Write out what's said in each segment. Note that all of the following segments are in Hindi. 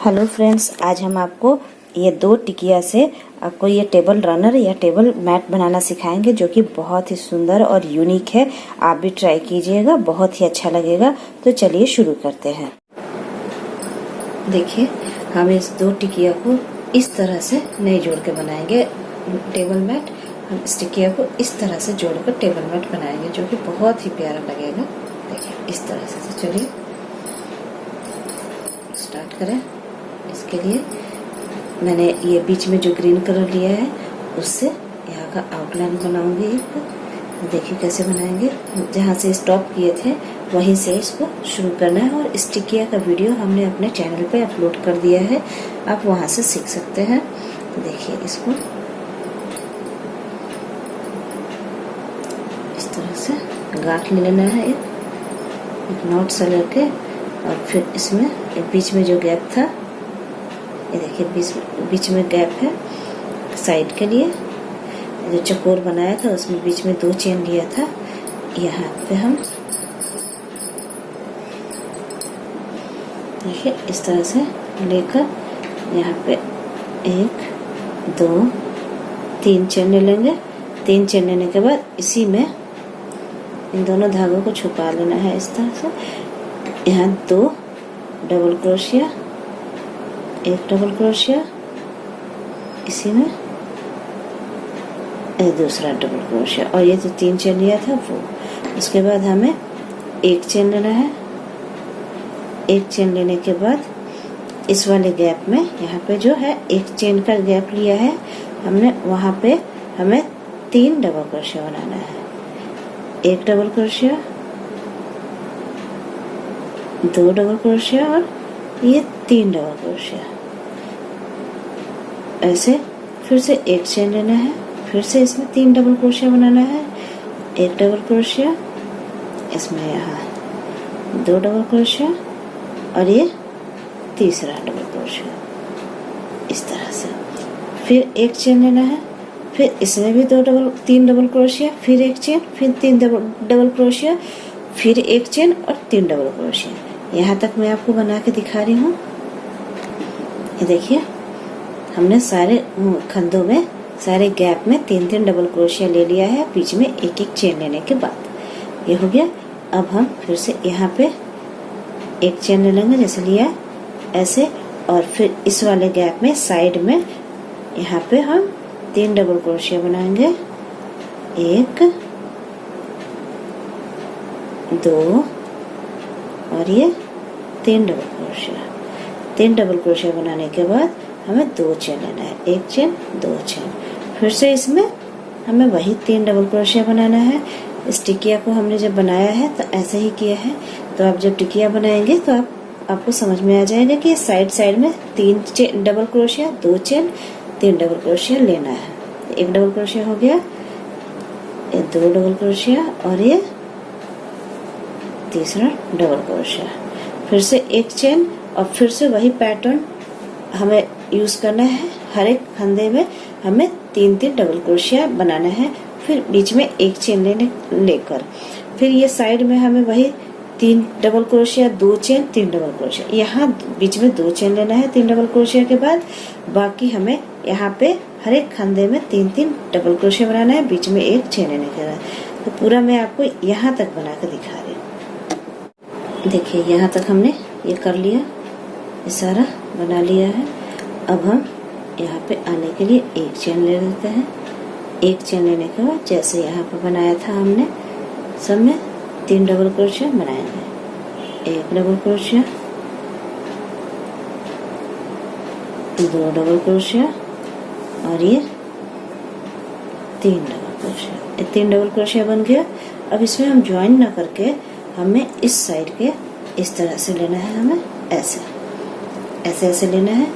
हेलो फ्रेंड्स, आज हम आपको ये 2 टिकिया से आपको ये टेबल रनर या टेबल मैट बनाना सिखाएंगे, जो कि बहुत ही सुंदर और यूनिक है। आप भी ट्राई कीजिएगा, बहुत ही अच्छा लगेगा। तो चलिए शुरू करते हैं। देखिए, हम इस 2 टिकिया को इस तरह से नहीं जोड़ के बनाएंगे टेबल मैट। हम इस टिकिया को इस तरह से जोड़कर टेबल मैट बनाएंगे, जो कि बहुत ही प्यारा लगेगा। देखिए, इस तरह से। तो चलिए स्टार्ट करें। इसके लिए मैंने ये बीच में जो ग्रीन कलर लिया है उससे यहाँ का आउटलाइन बनाऊंगी। एक देखिए कैसे बनाएंगे। जहाँ से स्टॉप किए थे वहीं से इसको शुरू करना है। और इस टिकिया का वीडियो हमने अपने चैनल पे अपलोड कर दिया है, आप वहाँ से सीख सकते हैं। देखिए, इसको इस तरह से गांठ ले लेना है, एक नॉट सा लेके। और फिर इसमें बीच में जो गैप था, ये देखिए बीच में गैप है साइड के लिए। जो चकोर बनाया था उसमें बीच में 2 चेन लिया था। यहाँ पे हम देखिए इस तरह से लेकर यहाँ पे 1 2 3 चेन ले लेंगे। 3 चेन लेने के बाद इसी में इन दोनों धागों को छुपा लेना है इस तरह से। यहाँ 2 डबल क्रोशिया, 1 डबल क्रोशिया, इसी में दूसरा डबल क्रोशिया। और ये जो 3 चेन लिया था वो। उसके बाद हमें 1 चेन लेना है। 1 चेन लेने के बाद इस वाले गैप में यहाँ पे जो है 1 चेन का गैप लिया है हमने, वहाँ पे हमें 3 डबल क्रोशिया बनाना है। 1 डबल क्रोशिया, 2 डबल क्रोशिया और ये 3 डबल क्रोशिया। ऐसे फिर से 1 चेन लेना है, फिर से इसमें 3 डबल क्रोशिया बनाना है। 1 डबल क्रोशिया, इसमें यहाँ 2 डबल क्रोशिया और ये तीसरा डबल क्रोशिया। इस तरह से फिर 1 चेन लेना है, फिर इसमें भी 3 डबल क्रोशिया, फिर 1 चेन, फिर 3 डबल क्रोशिया, फिर 1 चेन और 3 डबल क्रोशिया। यहाँ तक मैं आपको बना के दिखा रही हूँ। ये देखिए, हमने सारे खंदों में, सारे गैप में 3 डबल क्रोशिया ले लिया है, बीच में 1 चेन लेने के बाद ये हो गया। अब हम फिर से यहाँ पे 1 चेन ले लेंगे जैसे लिया ऐसे। और फिर इस वाले गैप में साइड में यहाँ पे हम 3 डबल क्रोशिया बनाएंगे। 1 2 और ये 3 डबल क्रोशिया। 3 डबल क्रोशिया बनाने के बाद हमें 2 चेन लेना है। 1 चेन, 2 चेन। फिर से इसमें हमें वही 3 डबल क्रोशिया बनाना है। इस टिकिया को हमने जब बनाया है तो ऐसे ही किया है। तो आप जब टिकिया बनाएंगे तो आपको समझ में आ जाएगा कि साइड में 3 double crochet, 2 chain, 3 double crochet लेना है। 1 डबल क्रोशिया हो गया, 2 डबल क्रोशिया और ये तीसरा डबल क्रोशिया। फिर से 1 चेन और फिर से वही पैटर्न हमें यूज करना है। हर एक फंदे में हमें 3 डबल क्रोशिया बनाना है। फिर बीच में 1 चेन लेकर फिर ये साइड में हमें वही 3 double crochet, 2 chain, 3 double crochet. यहाँ बीच में 2 चेन लेना है 3 डबल क्रोशिया के बाद। बाकी हमें यहाँ पे हर एक फंदे में 3 डबल क्रोशिया बनाना है, बीच में 1 चेन लेने के बाद। तो पूरा मैं आपको यहाँ तक बना कर दिखा रही हूँ। देखिए, यहाँ तक हमने ये कर लिया, ये सारा बना लिया है। अब हम यहाँ पे आने के लिए 1 चेन ले लेते हैं। 1 चेन लेने के बाद जैसे यहाँ पे बनाया था हमने, सब में 3 डबल क्रोशिया बनाएंगे। 1 डबल क्रोशिया, 2 डबल क्रोशिया और ये 3 डबल क्रोशिया। ये 3 डबल क्रोशिया बन गया। अब इसमें हम ज्वाइन ना करके हमें इस साइड के इस तरह से लेना है। हमें ऐसे लेना है।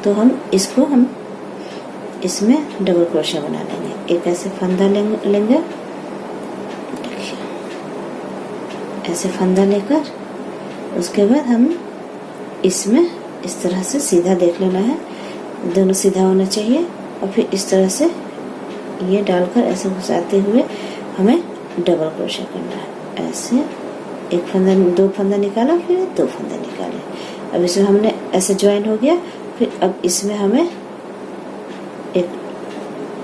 तो हम इसमें डबल क्रोशिया बना लेंगे। एक ऐसे फंदा लेंगे, ऐसे फंदा लेकर उसके बाद हम इसमें इस तरह से सीधा देख लेना है, दोनों सीधा होना चाहिए। और फिर इस तरह से ये डालकर ऐसे घुसाते हुए हमें डबल क्रोशिया करना है। ऐसे 1 फंदा, 2 फंदा निकाला, फिर 2 फंदा निकाले। अब इसमें हमने ऐसे ज्वाइन हो गया। फिर अब इसमें हमें एक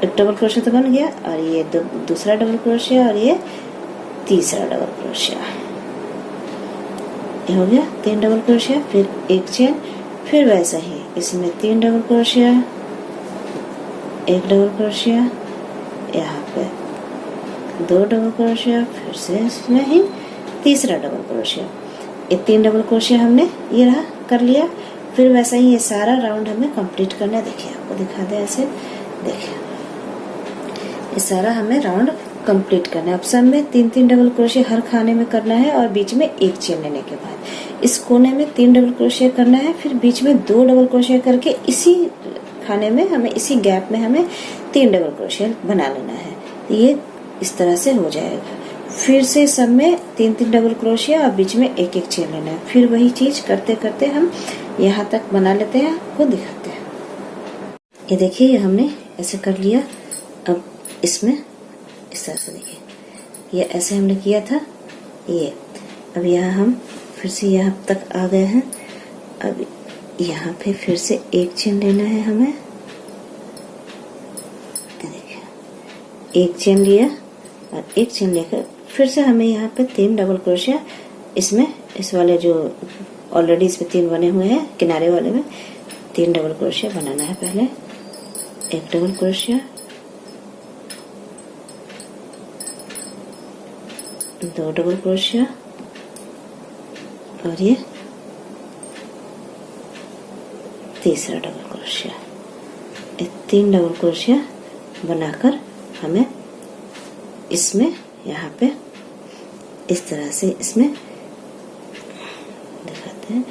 डबल क्रोशिया तो बन गया, और ये दूसरा डबल क्रोशिया और ये तीसरा डबल क्रोशिया, ये हो गया 3 डबल क्रोशिया। फिर एक चेन, फिर वैसा ही इसमें 3 डबल क्रोशिया, 1 डबल क्रोशिया, यहाँ पे 2 डबल क्रोशिया, फिर से इसमें ही तीसरा डबल क्रोशिया। ये 3 डबल क्रोशिया हमने ये रहा कर लिया। फिर वैसा ही ये सारा राउंड हमें कंप्लीट करना है। देखिए आपको दिखा दे ऐसे, देखिए ये सारा हमें राउंड कंप्लीट करना है। अब सब में 3-3 डबल क्रोशिया हर खाने में करना है, और बीच में एक चेन लेने के बाद इस कोने में 3 डबल क्रोशिया करना है। फिर बीच में 2 डबल क्रोशिया करके इसी खाने में हमें, इसी गैप में हमें 3 डबल क्रोशिया बना लेना है। ये इस तरह से हो जाएगा। फिर से सब में 3-3 डबल क्रोशिया और बीच में एक एक चेन लेना है। फिर वही चीज करते करते हम यहाँ तक बना लेते हैं, आपको दिखाते हैं। ये देखिए, ये हमने ऐसे कर लिया। अब इसमें इस तरह से देखिए, ये ऐसे हमने किया था ये। अब यहाँ हम फिर से यहाँ तक आ गए हैं। अब यहाँ पे फिर से एक चेन लेना है हमें। देखिए, एक चेन लिया और एक चेन लेकर फिर से हमें यहाँ पे 3 डबल क्रोशिया, इसमें इस वाले जो ऑलरेडी इसमें 3 बने हुए हैं किनारे वाले में 3 डबल क्रोशिया बनाना है। पहले 1 डबल क्रोशिया, 2 डबल क्रोशिया, और ये तीसरा डबल क्रोशिया। ये 3 डबल क्रोशिया बनाकर हमें इसमें यहाँ पे इस तरह से इसमें दिखाते हैं।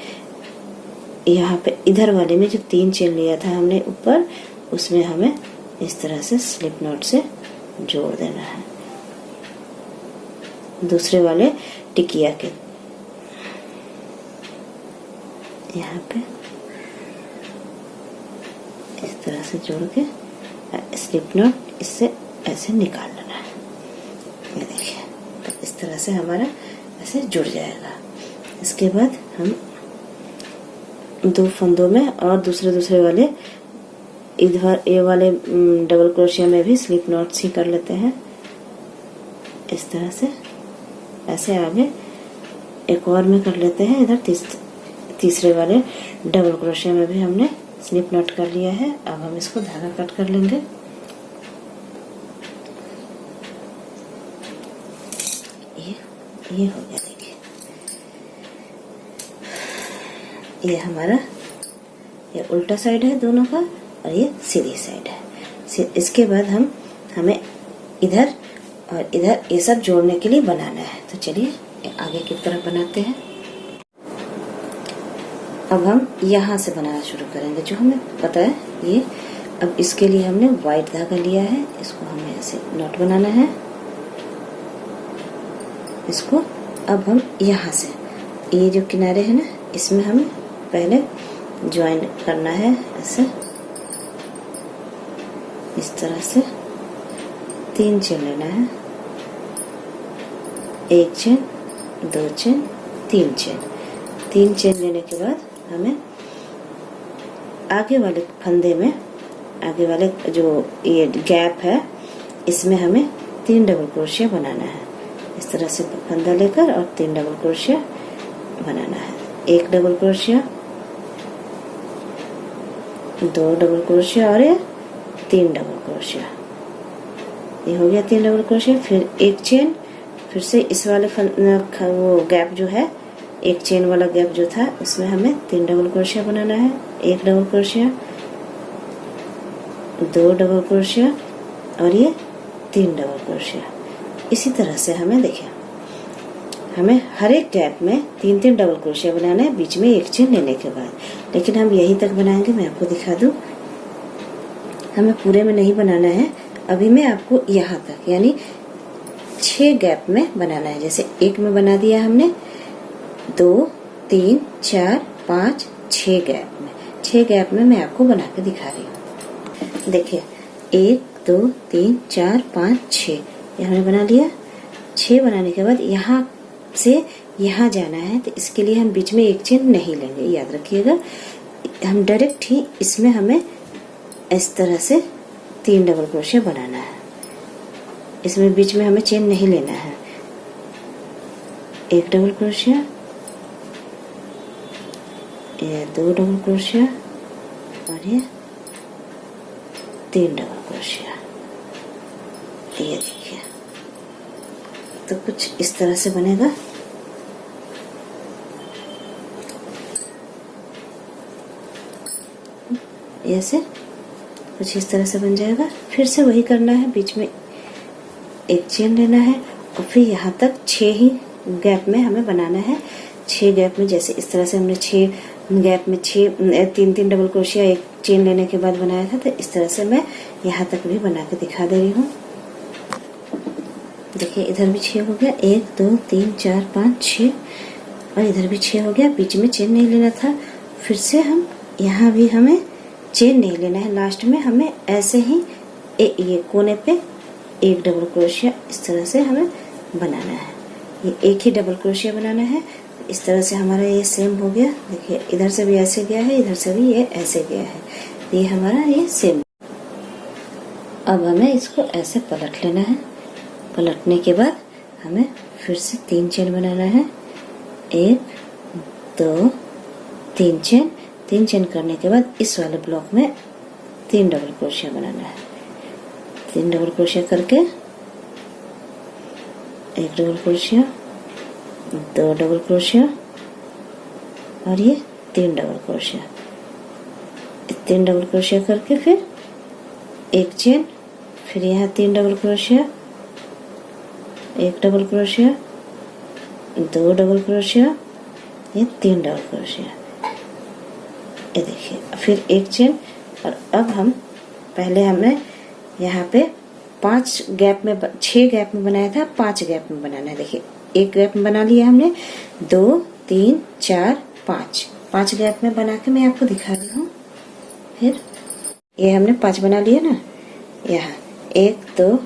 यहाँ पे इधर वाले में जो 3 चेन लिया था हमने ऊपर, उसमें हमें इस तरह से स्लिप नॉट से जोड़ देना है दूसरे वाले टिकिया के। यहाँ पे इस तरह से जोड़ के स्लिप नॉट इससे ऐसे निकाल लेना है। ये देखिए, तो इस तरह से हमारा ऐसे जुड़ जाएगा। इसके बाद हम 2 फंदों में और दूसरे वाले इधर ये वाले डबल क्रोशिया में भी स्लिप नॉट्स ही कर लेते हैं इस तरह से। ऐसे आगे एक और में कर लेते हैं। इधर तीसरे वाले डबल क्रोशिया में भी हमने स्लिप नॉट कर लिया है। अब हम इसको धागा कट कर लेंगे। ये हो गया। देखिए, ये हमारा ये उल्टा साइड है दोनों का, और ये सीधी साइड है। इसके बाद हमें इधर और इधर ये सब जोड़ने के लिए बनाना है। तो चलिए आगे की तरफ बनाते हैं। अब हम यहाँ से बनाना शुरू करेंगे, जो हमें पता है ये। अब इसके लिए हमने व्हाइट धागा लिया है, इसको हमें ऐसे नॉट बनाना है इसको। अब हम यहाँ से ये जो किनारे है ना, इसमें हमें पहले ज्वाइन करना है ऐसे, इस तरह से 3 चेन लेना है। 1 चेन, 2 चेन, 3 चेन। 3 चेन लेने के बाद हमें आगे वाले फंदे में, आगे वाले जो ये गैप है, इसमें हमें 3 डबल क्रोशिया बनाना है। इस तरह से फंदा लेकर और 3 डबल क्रोशिया बनाना है। 1 डबल क्रोशिया, 2 डबल क्रोशिया और ये 3 डबल क्रोशिया। ये हो गया 3 डबल क्रोशिया। फिर एक चेन, फिर से इस वाले वो गैप जो है, एक चेन वाला गैप जो था, उसमें हमें 3 डबल क्रोशिया बनाना है। 1 डबल क्रोशिया, 2 डबल क्रोशिया और ये 3 डबल क्रोशिया। इसी तरह से हमें देखिए, हमें हर एक गैप में 3-3 डबल क्रोशिया बनाना है, बीच में एक चेन लेने के बाद। लेकिन हम यहीं तक बनाएंगे, मैं आपको दिखा दूं। हमें पूरे में नहीं बनाना है, अभी मैं आपको यहाँ तक यानी 6 गैप में बनाना है। जैसे 1 में बना दिया हमने, 2, 3, 4, 5, 6 गैप में। 6 गैप में मैं आपको बना के दिखा रही हूँ। देखिए, 1, 2, 3, 4, 5, 6 ये हमने बना लिया। 6 बनाने के बाद यहाँ से यहाँ जाना है, तो इसके लिए हम बीच में एक चेन नहीं लेंगे, याद रखिएगा। हम डायरेक्ट ही इसमें हमें इस तरह से 3 डबल क्रोशिया बनाना है। इसमें बीच में हमें चेन नहीं लेना है। 1 डबल क्रोशिया, ये 2 डबल क्रोशिया और ये 3 डबल क्रोशिया। ये देखिए, तो कुछ इस तरह से बनेगा। ऐसे कुछ इस तरह से बन जाएगा। फिर से वही करना है, बीच में एक चेन लेना है और फिर यहाँ तक 6 ही गैप में हमें बनाना है। 6 गैप में, जैसे इस तरह से हमने 6 गैप में 3 डबल क्रोशिया एक चेन लेने के बाद बनाया था, तो इस तरह से मैं यहाँ तक भी बना के दिखा दे रही हूँ। देखिए, इधर भी 6 हो गया, 1 2 3 4 5 6, और इधर भी 6 हो गया। बीच में चेन नहीं लेना था। फिर से हम यहाँ भी हमें चेन नहीं लेना है। लास्ट में हमें ऐसे ही ये कोने पे 1 डबल क्रोशिया इस तरह से हमें बनाना है। ये एक ही डबल क्रोशिया बनाना है। इस तरह से हमारा ये सेम हो गया। देखिए, इधर से भी ऐसे गया है, इधर से भी ये ऐसे गया है, ये हमारा ये सेम। अब हमें इसको ऐसे पलट लेना है। पलटने के बाद हमें फिर से 3 चेन बनाना है। 1 2 3 चेन। 3 चेन करने के बाद इस वाले ब्लॉक में 3 डबल क्रोशिया बनाना है। 3 डबल क्रोशिया करके 1 डबल क्रोशिया, 2 डबल क्रोशिया और ये 3 डबल क्रोशिया। 3 डबल क्रोशिया करके फिर 1 चेन, फिर यहाँ 3 double crochet, 1 double crochet, 2 double crochet, ये 3 डबल क्रोशिया। ये देखिए, फिर 1 चेन। और अब हम पहले हमें यहाँ पे 5 गैप में 6 गैप में बनाया था, 5 गैप में बनाना है। देखिए, 1 गैप में बना लिया हमने, 2 3 4 5 गैप में बना के मैं आपको दिखा रही हूँ। फिर ये हमने 5 बना लिया ना, यहाँ 1 2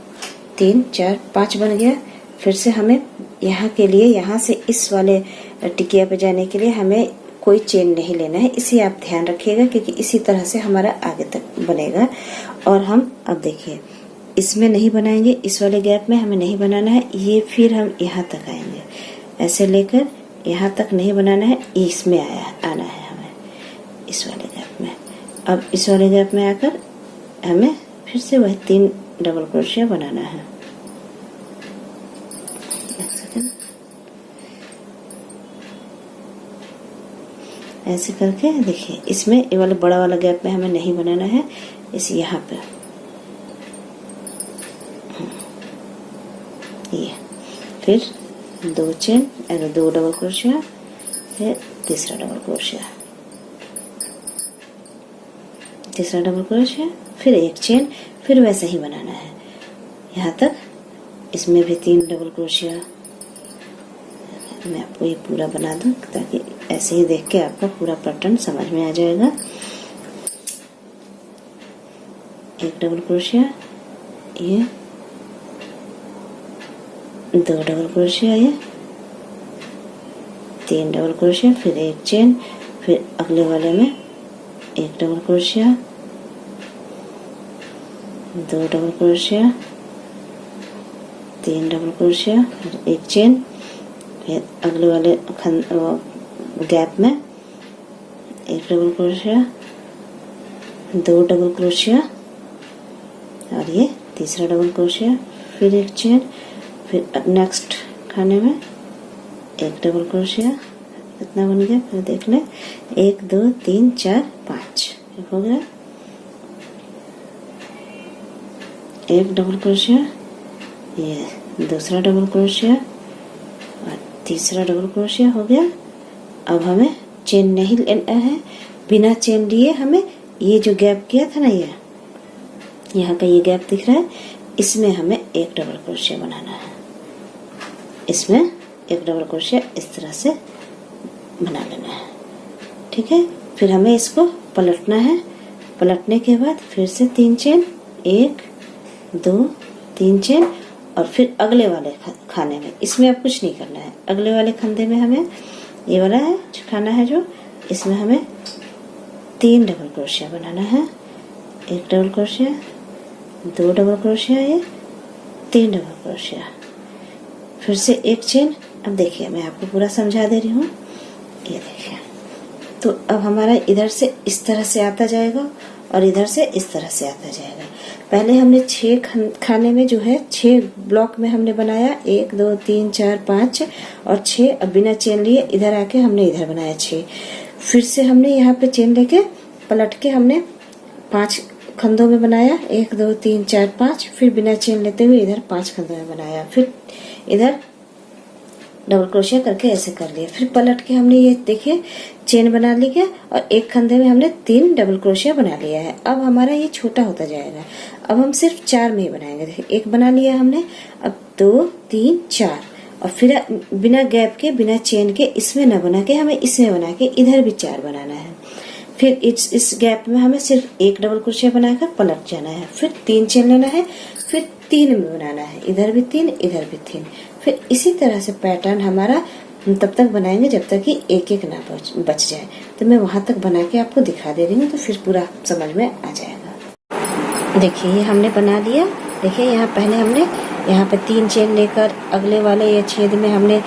3 4 5 बन गया। फिर से हमें यहाँ के लिए, यहाँ से इस वाले टिकिया पे जाने के लिए हमें कोई चेन नहीं लेना है। इसे आप ध्यान रखिएगा, क्योंकि इसी तरह से हमारा आगे तक बनेगा। और हम अब देखिए, इसमें नहीं बनाएंगे, इस वाले गैप में हमें नहीं बनाना है। ये फिर हम यहाँ तक आएंगे, ऐसे लेकर यहाँ तक नहीं बनाना है, इसमें आना है हमें, इस वाले गैप में। अब इस वाले गैप में आकर हमें फिर से वही 3 डबल क्रोशिया बनाना है। ऐसे करके देखिए, इसमें ये वाला बड़ा वाला गैप में हमें नहीं बनाना है, इस यहाँ पे ये। फिर 2 चेन, 2 डबल क्रोशिया, फिर तीसरा डबल क्रोशिया, तीसरा डबल क्रोशिया, फिर 1 चेन, फिर वैसे ही बनाना है यहाँ तक। इसमें भी 3 डबल क्रोशिया। मैं आपको ये पूरा बना दूं, ताकि ऐसे ही देख के आपका पूरा पैटर्न समझ में आ जाएगा। 1 डबल क्रोशिया, ये 2 डबल क्रोशिया, ये 3 डबल क्रोशिया, फिर 1 चेन, फिर अगले वाले में 1 double crochet, 2 double crochet, 3 double crochet, फिर 1 चेन, फिर अगले वाले गैप में 1 डबल क्रोशिया, 2 डबल क्रोशिया और ये तीसरा डबल क्रोशिया, फिर 1 चेन, फिर नेक्स्ट खाने में 1 डबल क्रोशिया। कितना बन गया फिर देख लें, 1 2 3 4 5 हो गया। 1 डबल क्रोशिया, ये दूसरा डबल क्रोशिया और तीसरा डबल क्रोशिया हो गया। अब हमें चेन नहीं लेना है, बिना चेन लिए हमें ये जो गैप किया था ना, ये यहाँ का ये गैप दिख रहा है, इसमें हमें 1 डबल क्रोशिया बनाना है। इसमें 1 डबल क्रोशिया इस तरह से बना लेना है, ठीक है। फिर हमें इसको पलटना है। पलटने के बाद फिर से 3 चेन, 1 2 3 चेन और फिर अगले वाले खाने में, इसमें अब कुछ नहीं करना है। अगले वाले फंदे में हमें ये वाला है खाना है जो, इसमें हमें 3 डबल क्रोशिया बनाना है। 1 डबल क्रोशिया, 2 डबल क्रोशिया, ये 3 डबल क्रोशिया, फिर से एक चेन। अब देखिए मैं आपको पूरा समझा दे रही हूँ, ये देखिए। तो अब हमारा इधर से इस तरह से आता जाएगा और इधर से इस तरह से आता जाएगा। पहले हमने 6 खाने में जो है 6 ब्लॉक में हमने बनाया, 1 2 3 4 5 और 6। अब बिना चेन लिए इधर आके हमने इधर बनाया 6। फिर से हमने यहाँ पे चेन लेके पलट के हमने 5 खंडों में बनाया, 1 2 3 4 5। फिर बिना चेन लेते हुए इधर 5 खंडों में बनाया, फिर इधर डबल क्रोशिया करके ऐसे कर लिया। फिर पलट के हमने ये देखिए चेन बना लिया और एक खंधे में हमने 3 डबल क्रोशिया बना लिया है। अब हमारा ये छोटा होता जाएगा। अब हम सिर्फ 4 में ही बनाएंगे। देखिए 1 बना लिया हमने, अब 2 3 4 और फिर बिना गैप के बिना चेन के इसमें न बना के हमें इसमें बना के इधर भी 4 बनाना है। फिर इस गैप में हमें सिर्फ 1 डबल क्रोशिया बनाकर पलट जाना है। फिर 3 चेन लेना है, फिर 3 में बनाना है, इधर भी 3 इधर भी 3। फिर इसी तरह से पैटर्न हमारा तब तक बनाएंगे जब तक कि एक एक ना बच जाए। तो मैं वहां तक बना के आपको दिखा दे रही हूँ, तो फिर पूरा समझ में आ जाएगा। देखिए ये हमने बना लिया। देखिए यहाँ पहले हमने यहाँ पे 3 चेन लेकर अगले वाले ये छेद में हमने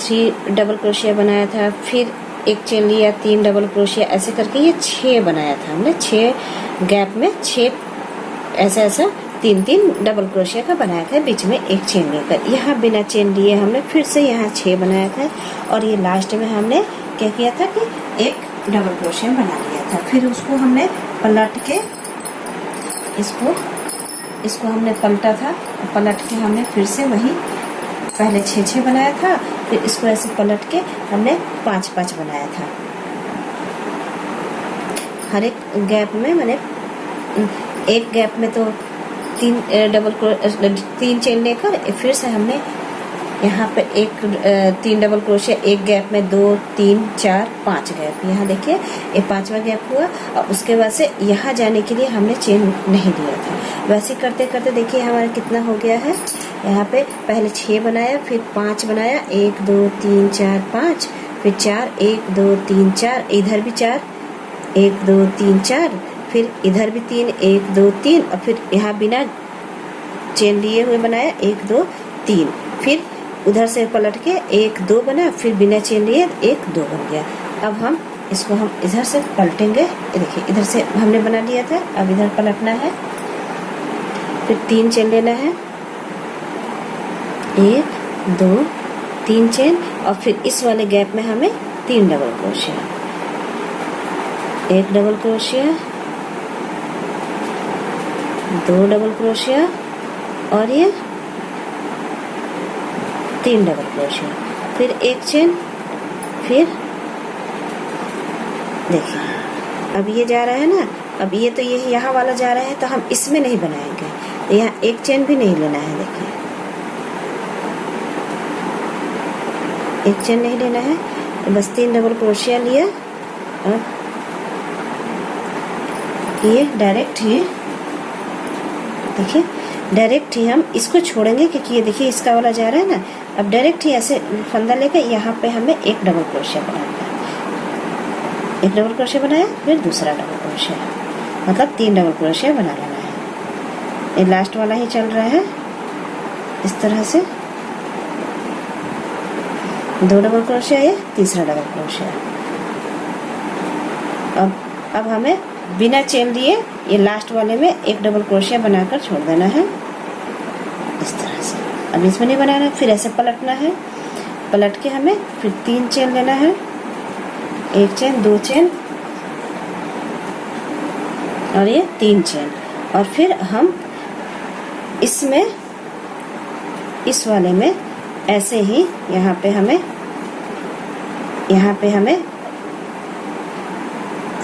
3 डबल क्रोशिया बनाया था। फिर 1 चेन लिया, 3 डबल क्रोशिया, ऐसे करके ये 6 बनाया था हमने। 6 गैप में 6 ऐसा 3 डबल क्रोशिया का बनाया था, बीच में 1 चेन लेकर। यहाँ बिना चेन लिए हमने फिर से यहाँ 6 बनाया था और ये लास्ट में हमने क्या किया था कि 1 डबल क्रोशिया बना लिया था। फिर उसको हमने पलट के इसको हमने पलटा था, पलट के हमने फिर से वही पहले 6 बनाया था, फिर इसको ऐसे पलट के हमने 5 बनाया था। हर एक गैप में मैंने एक गैप में तो 3 चेन लेकर फिर से हमने यहाँ पे 3 डबल क्रोशिया, एक गैप में 2 3 4 5 गैप। यहाँ देखिए ये 5वां गैप हुआ और उसके बाद से यहाँ जाने के लिए हमने चेन नहीं लिया था। वैसे करते करते देखिए हमारा कितना हो गया है। यहाँ पे पहले 6 बनाया, फिर 5 बनाया, 1 2 3 4 5, फिर 4 1 2 3 4, इधर भी 4 1 2 3 4, फिर इधर भी 3 1 2 3 और फिर यहाँ बिना चेन लिए हुए बनाया 1 2 3। फिर उधर से पलट के 1 2 बना, फिर बिना चेन लिए 1 2 बन गया। अब हम इसको हम इधर से पलटेंगे। देखिए इधर से हमने बना लिया था, अब इधर पलटना है। फिर 3 चेन लेना है, 1 2 3 चेन और फिर इस वाले गैप में हमें 3 double crochet, 1 double crochet, 2 double crochet और ये 3 डबल क्रोशिया, फिर 1 चेन। फिर देखिए अब ये जा रहा है ना, अब ये तो ये यहाँ वाला जा रहा है तो हम इसमें नहीं बनाएंगे, यहाँ 1 चेन भी नहीं लेना है। देखिए 1 चेन नहीं लेना है, बस 3 डबल क्रोशिया लिया और ये डायरेक्ट ही देखिए डायरेक्ट ही हम इसको छोड़ेंगे क्योंकि ये देखिए इसका वाला जा रहा है ना। अब डायरेक्ट ही ऐसे फंदा लेकर यहाँ पे हमें 1 डबल क्रोशिया बनाना है। 1 डबल क्रोशिया बनाया, फिर दूसरा डबल क्रोशिया, मतलब 3 डबल क्रोशिया बना लेना है। ये लास्ट वाला ही चल रहा है इस तरह से, 2 डबल क्रोशिया, ये तीसरा डबल क्रोशिया। अब हमें बिना चेन लिए ये लास्ट वाले में 1 डबल क्रोशिया बनाकर छोड़ देना है इस तरह से। अब इसमें नहीं बनाना, फिर ऐसे पलटना है, पलट के हमें फिर 3 चेन लेना है, 1 चेन 2 चेन और ये 3 चेन। और फिर हम इसमें इस वाले में ऐसे ही यहाँ पे हमें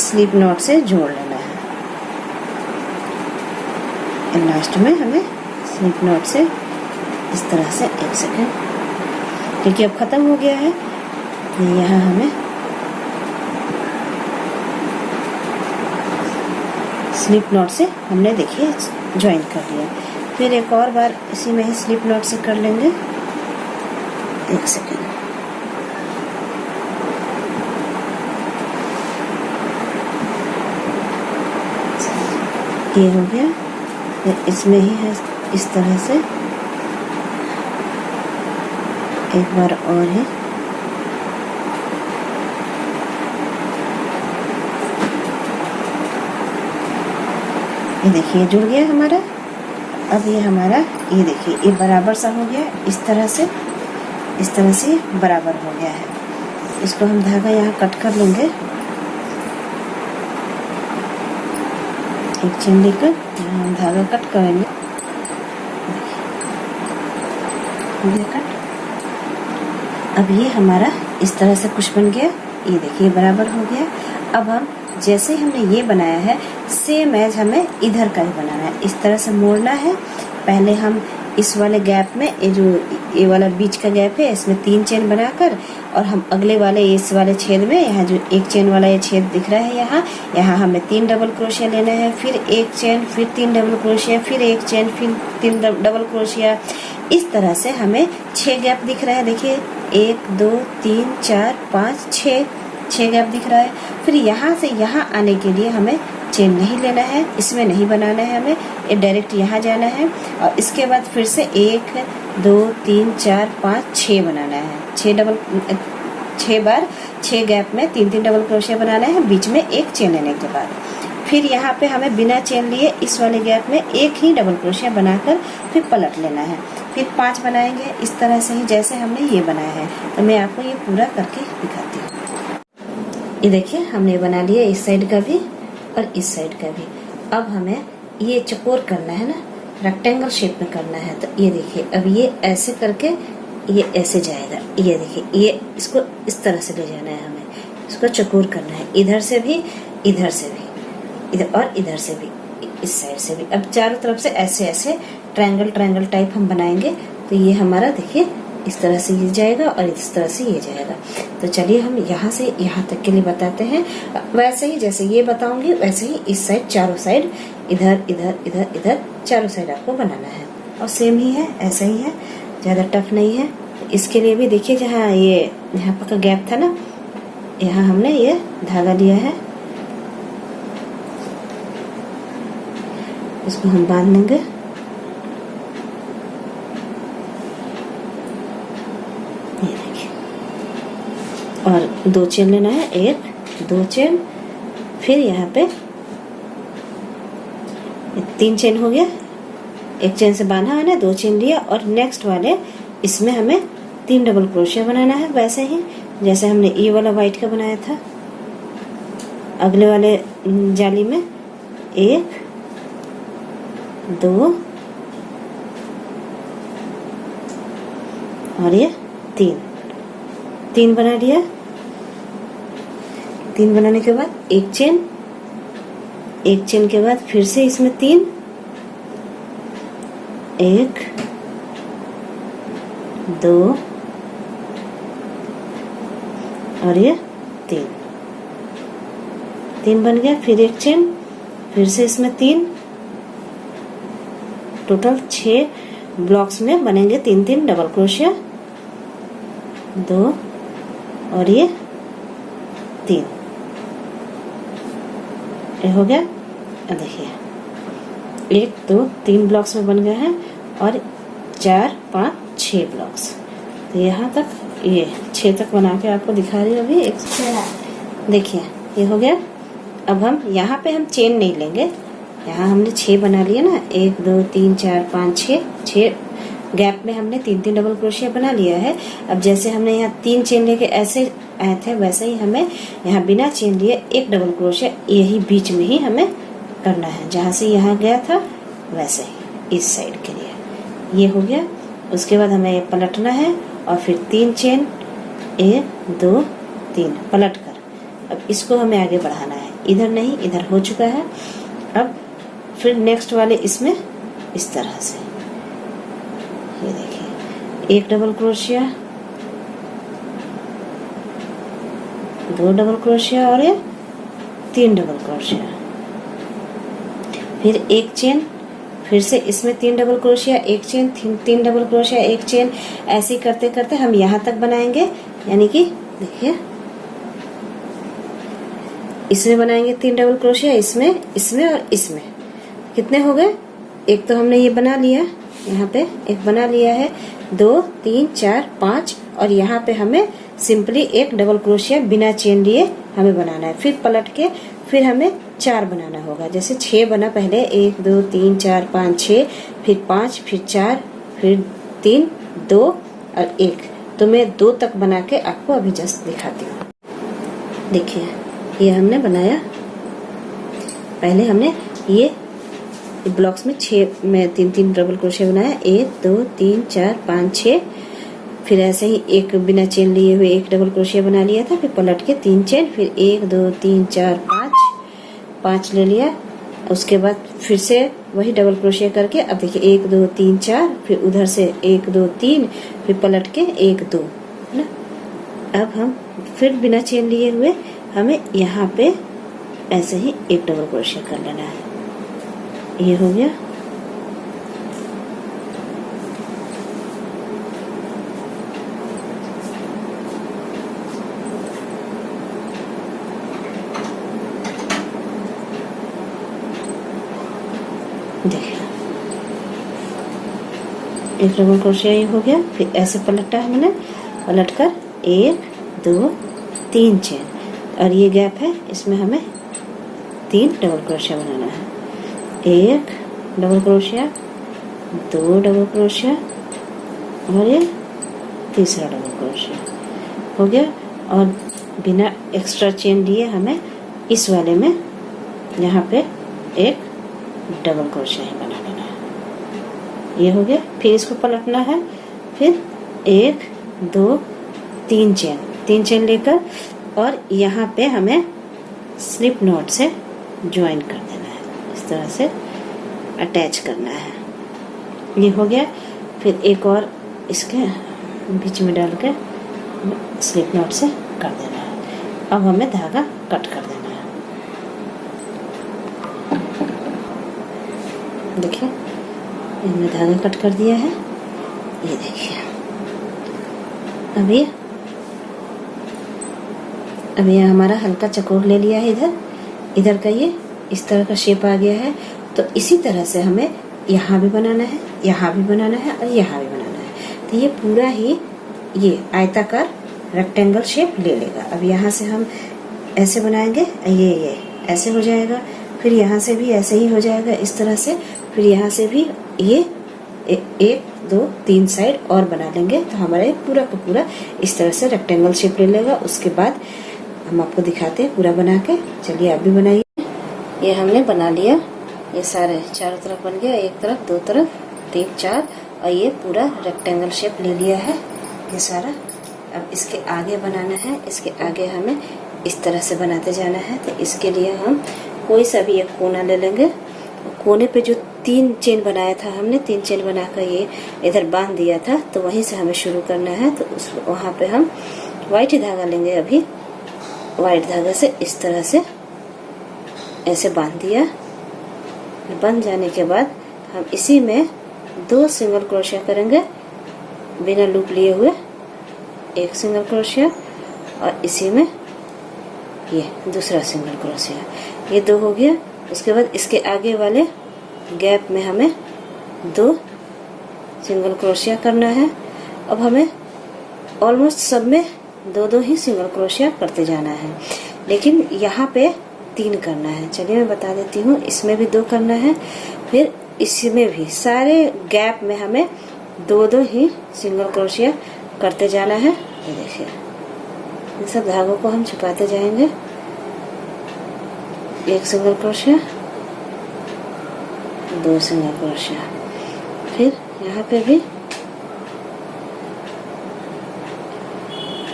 स्लिप नॉट से जोड़ लेना है। लास्ट में हमें स्लिप नॉट से इस तरह से 1 सेकेंड, क्योंकि अब खत्म हो गया है, यहाँ हमें स्लिप नॉट से हमने देखिए ज्वाइन कर लिया। फिर एक और बार इसी में ही स्लिप नॉट से कर लेंगे। एक सेकेंड, ये हो गया। फिर इसमें ही है इस तरह से एक बार और है। ये देखिए जुड़ गया हमारा। अब ये हमारा, ये देखिए ये बराबर सा हो गया। इस तरह से बराबर हो गया है। इसको हम धागा यहाँ कट कर लेंगे। एक चेन लेकर यहाँ हम धागा कट करेंगे। कट। अब ये हमारा इस तरह से कुछ बन गया। ये देखिए बराबर हो गया। अब हम जैसे हमने ये बनाया है सेम एज हमें इधर का ही बनाना है। इस तरह से मोड़ना है। पहले हम इस वाले गैप में, ये वाला बीच का गैप है, इसमें 3 चेन बनाकर, और हम अगले वाले इस वाले छेद में, यहाँ जो एक चेन वाला ये छेद दिख रहा है, यहाँ हमें 3 डबल क्रोशिया लेना है। फिर एक चेन, फिर 3 डबल क्रोशिया, फिर एक चेन, फिर 3 डबल क्रोशिया। इस तरह से हमें 6 गैप दिख रहा है। देखिए 1 2 3 4 5 6 गैप दिख रहा है। फिर यहाँ से यहाँ आने के लिए हमें चेन नहीं लेना है, इसमें नहीं बनाना है, हमें ये डायरेक्ट यहाँ जाना है। और इसके बाद फिर से 1 2 3 4 5 6 बनाना है। 6 बार 6 गैप में 3 डबल क्रोशिया बनाना है, बीच में एक चेन लेने के बाद। फिर यहाँ पे हमें बिना चेन लिए इस वाले गैप में एक ही डबल क्रोशिया बनाकर फिर पलट लेना है। फिर 5 बनाएंगे इस तरह से ही जैसे हमने ये बनाया है। तो मैं आपको ये पूरा करके दिखाती हूँ। ये देखिए हमने बना लिया इस साइड का भी और इस साइड का भी। अब हमें ये चकोर करना है ना, रेक्टेंगल शेप में करना है। तो ये देखिए अब ये ऐसे करके ये ऐसे जाएगा। ये देखिए ये इसको इस तरह से ले जाना है, हमें इसको चकोर करना है। इधर से भी, इधर से भी, इधर और इधर से भी, इस साइड से भी। अब चारों तरफ से ऐसे ऐसे ट्रायंगल टाइप हम बनाएंगे। तो ये हमारा देखिए इस तरह से ये जाएगा और इस तरह से ये जाएगा। तो चलिए हम यहाँ से यहाँ तक के लिए बताते हैं। वैसे ही जैसे ये बताऊंगी वैसे ही इस साइड, चारों साइड, इधर इधर इधर इधर, चारों साइड आपको बनाना है। और सेम ही है, ऐसा ही है, ज्यादा टफ नहीं है। इसके लिए भी देखिए जहाँ ये यहाँ पर का गैप था ना, यहाँ हमने ये धागा लिया है, इसको हम बांध लेंगे। और 2 चेन लेना है, 1 2 चेन। फिर यहाँ पे 3 चेन हो गया। एक चेन से बांधा है ना, 2 चेन लिया। और नेक्स्ट वाले इसमें हमें 3 डबल क्रोशिया बनाना है, वैसे ही जैसे हमने ये वाला व्हाइट का बनाया था। अगले वाले जाली में 1 2 और ये 3 बना लिया। 3 बनाने के बाद एक चेन के बाद फिर से इसमें 3, 1 2 और ये 3 बन गया। फिर एक चेन, फिर से इसमें 3, टोटल 6 ब्लॉक्स में बनेंगे 3 डबल क्रोशिया। 2 और ये 3, ये हो गया। देखिए 1 2 3 ब्लॉक्स में बन गए हैं और 4 5 6 ब्लॉक्स। तो यहाँ तक ये 6 तक बना के आपको दिखा रही हूँ अभी। देखिए ये हो गया। अब हम यहाँ पे हम चेन नहीं लेंगे। यहाँ हमने 6 बना लिए ना, 1 2 3 4 5 6 गैप में हमने 3 डबल क्रोशिया बना लिया है। अब जैसे हमने यहाँ 3 चेन लेके ऐसे आए थे, वैसे ही हमें यहाँ बिना चेन लिए 1 डबल क्रोशिया यही बीच में ही हमें करना है। जहाँ से यहाँ गया था वैसे ही इस साइड के लिए ये हो गया। उसके बाद हमें पलटना है और फिर 3 चेन, 1 2 3 पलट कर अब इसको हमें आगे बढ़ाना है। इधर नहीं, इधर हो चुका है। अब फिर नेक्स्ट वाले इसमें इस तरह से ये देखिए 1 डबल क्रोशिया, 2 डबल क्रोशिया और ये 3 डबल क्रोशिया। फिर एक चेन, फिर से इसमें 3 डबल क्रोशिया, एक चेन, 3 डबल क्रोशिया, एक चेन, ऐसे ही करते करते हम यहाँ तक बनाएंगे। यानी कि देखिए इसमें बनाएंगे 3 डबल क्रोशिया, इसमें, इसमें और इसमें। कितने हो गए? एक तो हमने ये बना लिया, यहाँ पे एक बना लिया है, 2 3 4 5, और यहाँ पे हमें सिंपली एक डबल क्रोशिया बिना चेन लिए हमें बनाना है। फिर पलट के फिर हमें 4 बनाना होगा। जैसे 6 बना पहले, 1 2 3 4 5 6, फिर 5, फिर 4, फिर 3 2 और 1। तो मैं 2 तक बना के आपको अभी जस्ट दिखाती हूँ। देखिए ये हमने बनाया, पहले हमने ये ब्लॉक्स में 6 में 3 डबल क्रोशिया बनाया, 1 2 3 4 5 6। फिर ऐसे ही एक बिना चेन लिए हुए एक डबल क्रोशिया बना लिया था, फिर पलट के 3 चेन, फिर 1 2 3 4 5 ले लिया। उसके बाद फिर से वही डबल क्रोशिया करके अब देखिए 1 2 3 4, फिर उधर से 1 2 3, फिर पलट के 1 2, है ना। अब हम फिर बिना चेन लिए हुए हमें यहाँ पे ऐसे ही एक डबल क्रोशिया कर लेना है। ये हो गया। देखिए एक डबल क्रोशिया ये हो गया। फिर ऐसे पलटा है मैंने, पलट कर 1 2 3 चेन, और ये गैप है, इसमें हमें 3 डबल क्रोशिया बनाना है। 1 डबल क्रोशिया, 2 डबल क्रोशिया, और ये तीसरा डबल क्रोशिया हो गया। और बिना एक्स्ट्रा चेन लिए हमें इस वाले में यहाँ पे एक डबल क्रोशिया ही बना लेना है। ये हो गया। फिर इसको पलटना है, फिर 1 2 3 चेन, 3 चेन लेकर और यहाँ पे हमें स्लिप नॉट से ज्वाइन कर देना है, इस तरह से अटैच करना है। ये हो गया। फिर एक और इसके बीच में डाल के स्लिप नॉट से कर देना है। अब हमें धागा कट कर देना है। देखिए हमने धागा कट कर दिया है। ये देखिए अब ये हमारा हल्का चकोर ले लिया है। इधर का ये इस तरह का शेप आ गया है। तो इसी तरह से हमें यहाँ भी बनाना है, यहाँ भी बनाना है और यहाँ भी बनाना है। तो ये पूरा ही ये आयताकार रेक्टेंगल शेप ले लेगा। अब यहाँ से हम ऐसे बनाएंगे, ये ऐसे हो जाएगा। फिर यहाँ से भी ऐसे ही हो जाएगा इस तरह से। फिर यहाँ से भी ये 1 2 3 साइड और बना लेंगे, तो हमारा पूरा का पूरा इस तरह से रेक्टेंगल शेप ले लेगा। उसके बाद हम आपको दिखाते हैं पूरा बना के। चलिए आप भी बनाइए। ये हमने बना लिया, ये सारे चारों तरफ बन गया, एक तरफ, 2 तरफ, 3 4, और ये पूरा रेक्टेंगल शेप ले लिया है ये सारा। अब इसके आगे बनाना है, इसके आगे हमें इस तरह से बनाते जाना है। तो इसके लिए हम कोई सा भी एक कोना ले लेंगे। कोने पे जो 3 चेन बनाया था हमने, 3 चेन बनाकर ये इधर बांध दिया था, तो वहीं से हमें शुरू करना है। तो वहाँ पे हम व्हाइट धागा लेंगे। अभी व्हाइट धागे से इस तरह से ऐसे बांध दिया। बन जाने के बाद हम इसी में 2 सिंगल क्रोशिया करेंगे बिना लूप लिए हुए, 1 सिंगल क्रोशिया, और इसी में ये दूसरा सिंगल क्रोशिया। ये 2 हो गया। उसके बाद इसके आगे वाले गैप में हमें 2 सिंगल क्रोशिया करना है। अब हमें ऑलमोस्ट सब में 2 ही सिंगल क्रोशिया करते जाना है, लेकिन यहाँ पे 3 करना है। चलिए मैं बता देती हूँ। इसमें भी 2 करना है, फिर इसमें भी सारे गैप में हमें 2 ही सिंगल क्रोशिया करते जाना है। ये देखिए इन सब धागों को हम छुपाते जाएंगे। 1 सिंगल क्रोशिया, 2 सिंगल क्रोशिया, फिर यहाँ पे भी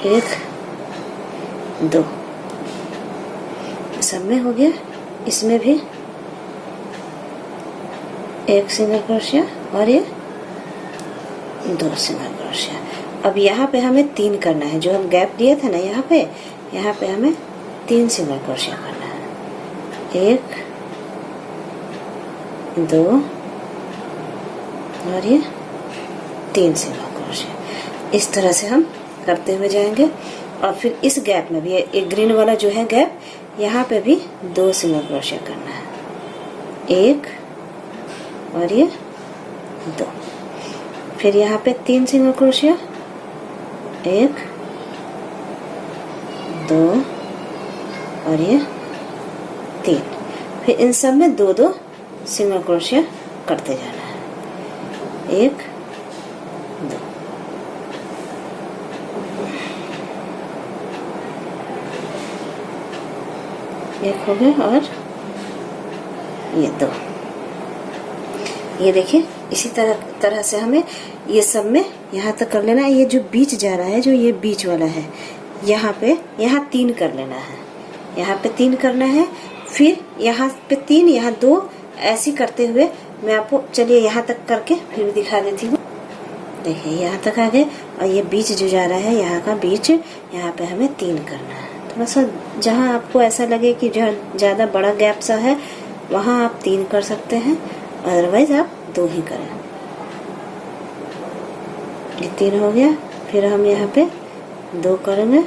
1 2, सब में हो गया। इसमें भी 1 सिंगल क्रोशिया और ये 2 सिंगल क्रोशिया। अब यहाँ पे हमें 3 करना है। जो हम गैप दिए थे ना यहाँ पे हमें 3 सिंगल क्रोशिया करना है। 1 2 और ये 3 सिंगल क्रोशिया। इस तरह से हम करते हुए जाएंगे। और फिर इस गैप में भी एक ग्रीन वाला जो है गैप, यहाँ पे भी 2 सिंगल क्रोशिया करना है, 1 और ये 2। फिर यहाँ पे 3 सिंगल क्रोशिया, 1 2 और ये 3। फिर इन सब में 2-2 सिंगल क्रोशिया करते जाना है, 1 2। एक हो गया और ये 2। ये देखिए इसी तरह से हमें ये सब में यहाँ तक कर लेना है। ये जो बीच जा रहा है, जो ये बीच वाला है, यहाँ 3 कर लेना है, यहाँ पे 3 करना है। फिर यहाँ पे 3, यहाँ 2, ऐसे करते हुए मैं आपको, चलिए यहाँ तक करके फिर भी दिखा देती हूँ। देखिए यहाँ तक आ गए। और ये बीच जो जा रहा है, यहाँ का बीच, यहाँ पे हमें 3 करना है। थोड़ा सा जहाँ आपको ऐसा लगे कि जहाँ ज़्यादा बड़ा गैप सा है, वहाँ आप 3 कर सकते हैं, अदरवाइज आप 2 ही करें। ये 3 हो गया। फिर हम यहाँ पे 2 करेंगे,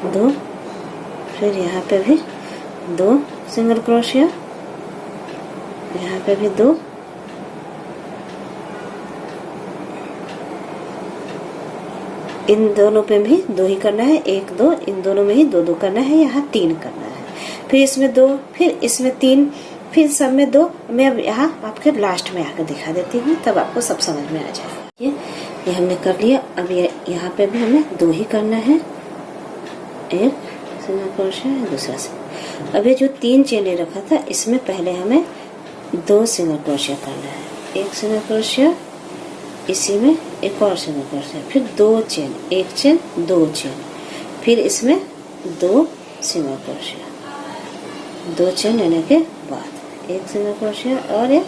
2। फिर यहाँ पे भी 2 सिंगल क्रोशिया, यहाँ पे भी 2, इन दोनों पे भी 2 ही करना है, 1 2, इन दोनों में ही 2-2 करना है, यहाँ 3 करना है। फिर इसमें 2, फिर इसमें 3, फिर सब में 2। मैं अब यहाँ आपके लास्ट में आकर दिखा देती हूँ, तब आपको सब समझ में आ जाएगा। ये हमने कर लिया। अब ये यहाँ पे भी हमें 2 ही करना है, 1 सिंगल क्रोशिया, दूसरा से। अब ये जो 3 चेन ले रखा था, इसमें पहले हमें 2 सिंगल क्रोशिया करना है, 1 सिंगल क्रोशिया, इसी में एक और सिंगल क्रोशिया, फिर 2 चेन, 1 चेन 2 चेन, फिर इसमें 2 सिंगल क्रोशिया, 2 चेन लेने के बाद 1 सिंगल क्रोशिया और एक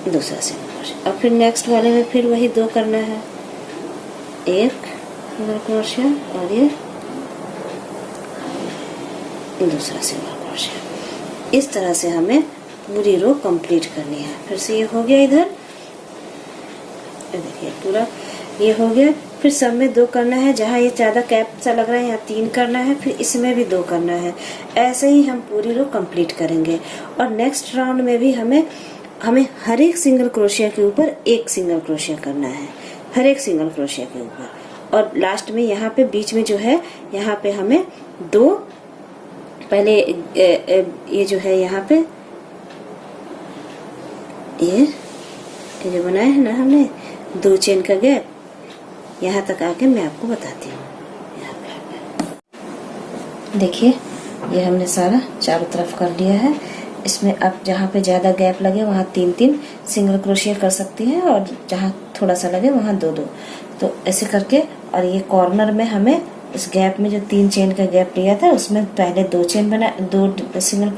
दूसरा सिंगल क्रोशिया। अब फिर नेक्स्ट वाले में फिर वही 2 करना है, 1 सिंगल क्रोशिया और ये दूसरा सिंगल क्रोशिया। इस तरह से हमें पूरी रो कंप्लीट करनी है। फिर से ये हो गया, इधर देखिए पूरा ये हो गया। फिर सब में 2 करना है, जहाँ ये ज़्यादा कैप सा लग रहा है यहाँ 3 करना है, फिर इसमें भी 2 करना है। ऐसे ही हम पूरी रो कंप्लीट करेंगे। और नेक्स्ट राउंड में भी हमें हर एक सिंगल क्रोशिया के ऊपर 1 सिंगल क्रोशिया करना है, हर एक सिंगल क्रोशिया के ऊपर। और लास्ट में यहाँ पे बीच में जो है, यहाँ पे हमें 2, पहले ये जो है यहाँ पे ये जो बनाया है ना हमने 2 चेन का गैप, यहाँ तक आके मैं आपको बताती हूँ। यहाँ पे देखिए ये हमने सारा चारों तरफ कर लिया है। इसमें अब जहाँ पे ज़्यादा गैप लगे वहाँ 3-3 सिंगल क्रोशिया कर सकती हैं, और जहाँ थोड़ा सा लगे वहाँ 2-2। तो ऐसे करके, और ये कॉर्नर में हमें इस गैप में जो 3 चेन का गैप लिया था, उसमें पहले 2 चेन 2 सिंगल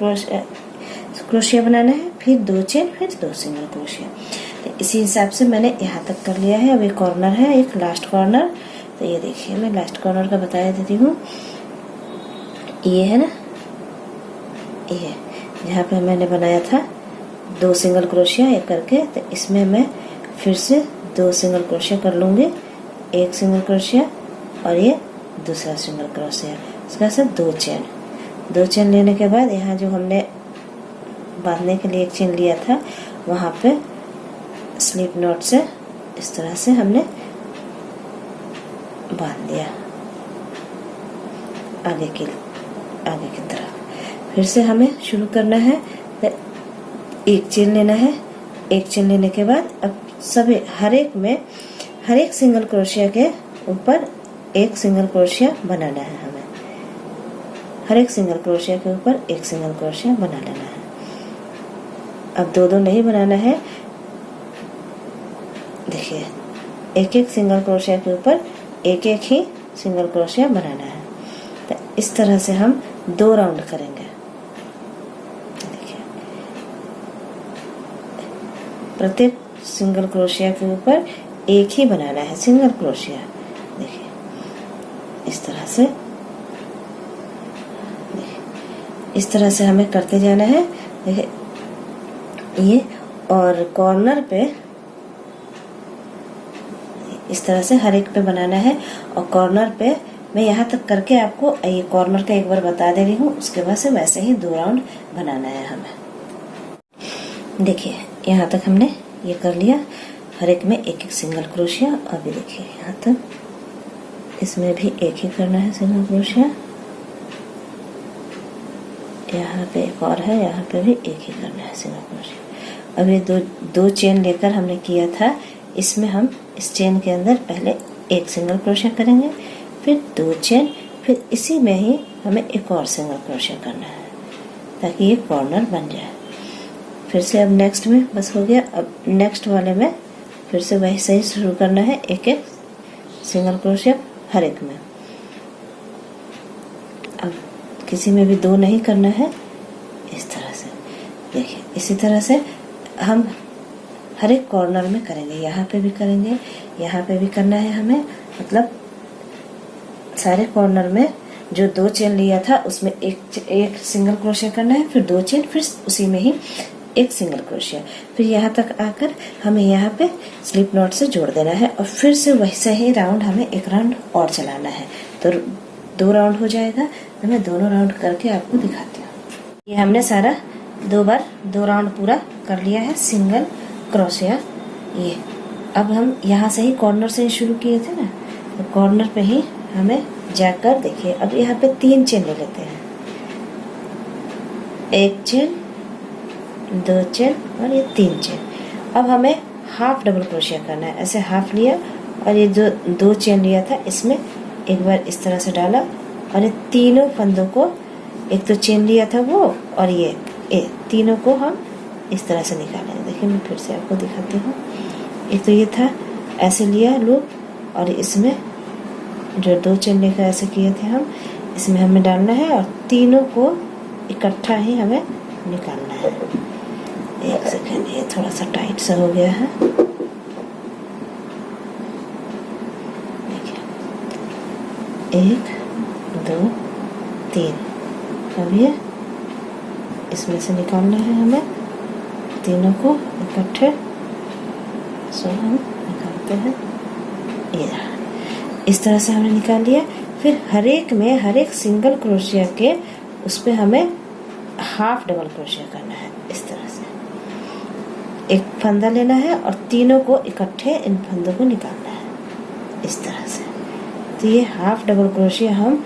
क्रोशिया बनाना है, फिर 2 चेन, फिर 2 सिंगल क्रोशिया। तो इसी हिसाब से मैंने यहाँ तक कर लिया है। अब ये कॉर्नर है, एक लास्ट कॉर्नर। तो ये देखिए मैं लास्ट कॉर्नर का बता देती हूँ। ये है ना, ये यहाँ पे मैंने बनाया था 2 सिंगल क्रोशिया एक करके। तो इसमें मैं फिर से 2 सिंगल क्रोशिया कर लूँगी, 1 सिंगल क्रोशिया और ये दूसरा सिंगल क्रोशिया। इसका से 2 चेन, 2 चेन लेने के बाद यहाँ जो हमने बांधने के लिए 1 चेन लिया था, वहाँ पे स्लिप नॉट से इस तरह से हमने बांध दिया आगे की तरफ। फिर से हमें शुरू करना है। तो 1 चेन लेना है, 1 चेन लेने के बाद अब सभी हर एक सिंगल क्रोशिया के ऊपर 1 सिंगल क्रोशिया बनाना है हमें। हर एक सिंगल क्रोशिया के ऊपर 1 सिंगल क्रोशिया बना लेना है। अब 2-2 नहीं बनाना है। देखिए 1-1 सिंगल क्रोशिया के ऊपर 1-1 ही सिंगल क्रोशिया बनाना है। तो इस तरह से हम 2 राउंड करेंगे। देखिए प्रत्येक सिंगल क्रोशिया के ऊपर 1 ही बनाना है सिंगल क्रोशिया। देखिए इस तरह से हमें करते जाना है। देखिए ये, और कॉर्नर पे इस तरह से हर एक पे बनाना है। और कॉर्नर पे मैं यहाँ तक करके आपको ये कॉर्नर का एक बार बता दे रही हूँ, उसके बाद से वैसे ही 2 राउंड बनाना है हमें। देखिए यहाँ तक हमने ये कर लिया, हर एक में एक एक सिंगल क्रोशिया। अभी देखिए यहाँ तक इसमें भी एक ही करना है सिंगल क्रोशिया, यहाँ पे एक और है, यहाँ पे भी एक ही करना है सिंगल क्रोशिया। अब ये दो चेन लेकर हमने किया था, इसमें हम इस चेन के अंदर पहले एक सिंगल क्रोशिया करेंगे, फिर 2 चेन, फिर इसी में ही हमें एक और सिंगल क्रोशिया करना है ताकि ये कॉर्नर बन जाए। फिर से अब नेक्स्ट में बस हो गया। अब नेक्स्ट वाले में फिर से वही सही शुरू करना है, एक एक सिंगल क्रोशिया हर एक में। अब किसी में भी 2 नहीं करना है, इस तरह से देखिए। इसी तरह से हम हर एक कॉर्नर में करेंगे, यहाँ पे भी करेंगे, यहाँ पे भी करना है हमें। मतलब सारे कॉर्नर में जो 2 चेन लिया था उसमें एक सिंगल क्रोशिया करना है, फिर 2 चेन, फिर उसी में ही एक सिंगल क्रोशिया, फिर यहाँ तक आकर हमें यहाँ पे स्लिप नॉट से जोड़ देना है। और फिर से वैसे ही राउंड हमें एक राउंड और चलाना है, तो 2 राउंड हो जाएगा। तो मैं दोनों राउंड करके आपको दिखाती हूँ। ये हमने सारा 2 बार 2 राउंड पूरा कर लिया है सिंगल क्रोशिया। ये अब हम यहाँ से ही कॉर्नर से ही शुरू किए थे ना, तो कॉर्नर पे ही हमें जाकर देखिए। अब यहाँ पे 3 चेन ले लेते हैं, 1 चेन, 2 चेन और ये 3 चेन। अब हमें हाफ डबल क्रोशिया करना है। ऐसे हाफ लिया और ये जो 2 चेन लिया था इसमें एक बार इस तरह से डाला, और ये तीनों फंदों को, एक तो चेन लिया था वो और ये तीनों को हम इस तरह से निकालेंगे। देखिए मैं फिर से आपको दिखाती हूँ। एक तो ये था, ऐसे लिया लूप, और इसमें जो 2 चेन लेकर ऐसे किए थे हम, इसमें हमें डालना है और तीनों को इकट्ठा ही हमें निकालना है। एक सेकेंड, ये थोड़ा सा टाइट सा हो गया है। देखिए 1 2 3, अब ये इसमें से निकालना है हमें तीनों को इकट्ठे। सो हम निकालते हैं, ये इस तरह से हमने निकाल लिया। फिर हर एक सिंगल क्रोशिया के उस पे हमें हाफ डबल क्रोशिया करना है। इस तरह से एक फंदा लेना है और तीनों को इकट्ठे इन फंदों को निकालना है इस तरह से। तो ये हाफ डबल क्रोशिया हम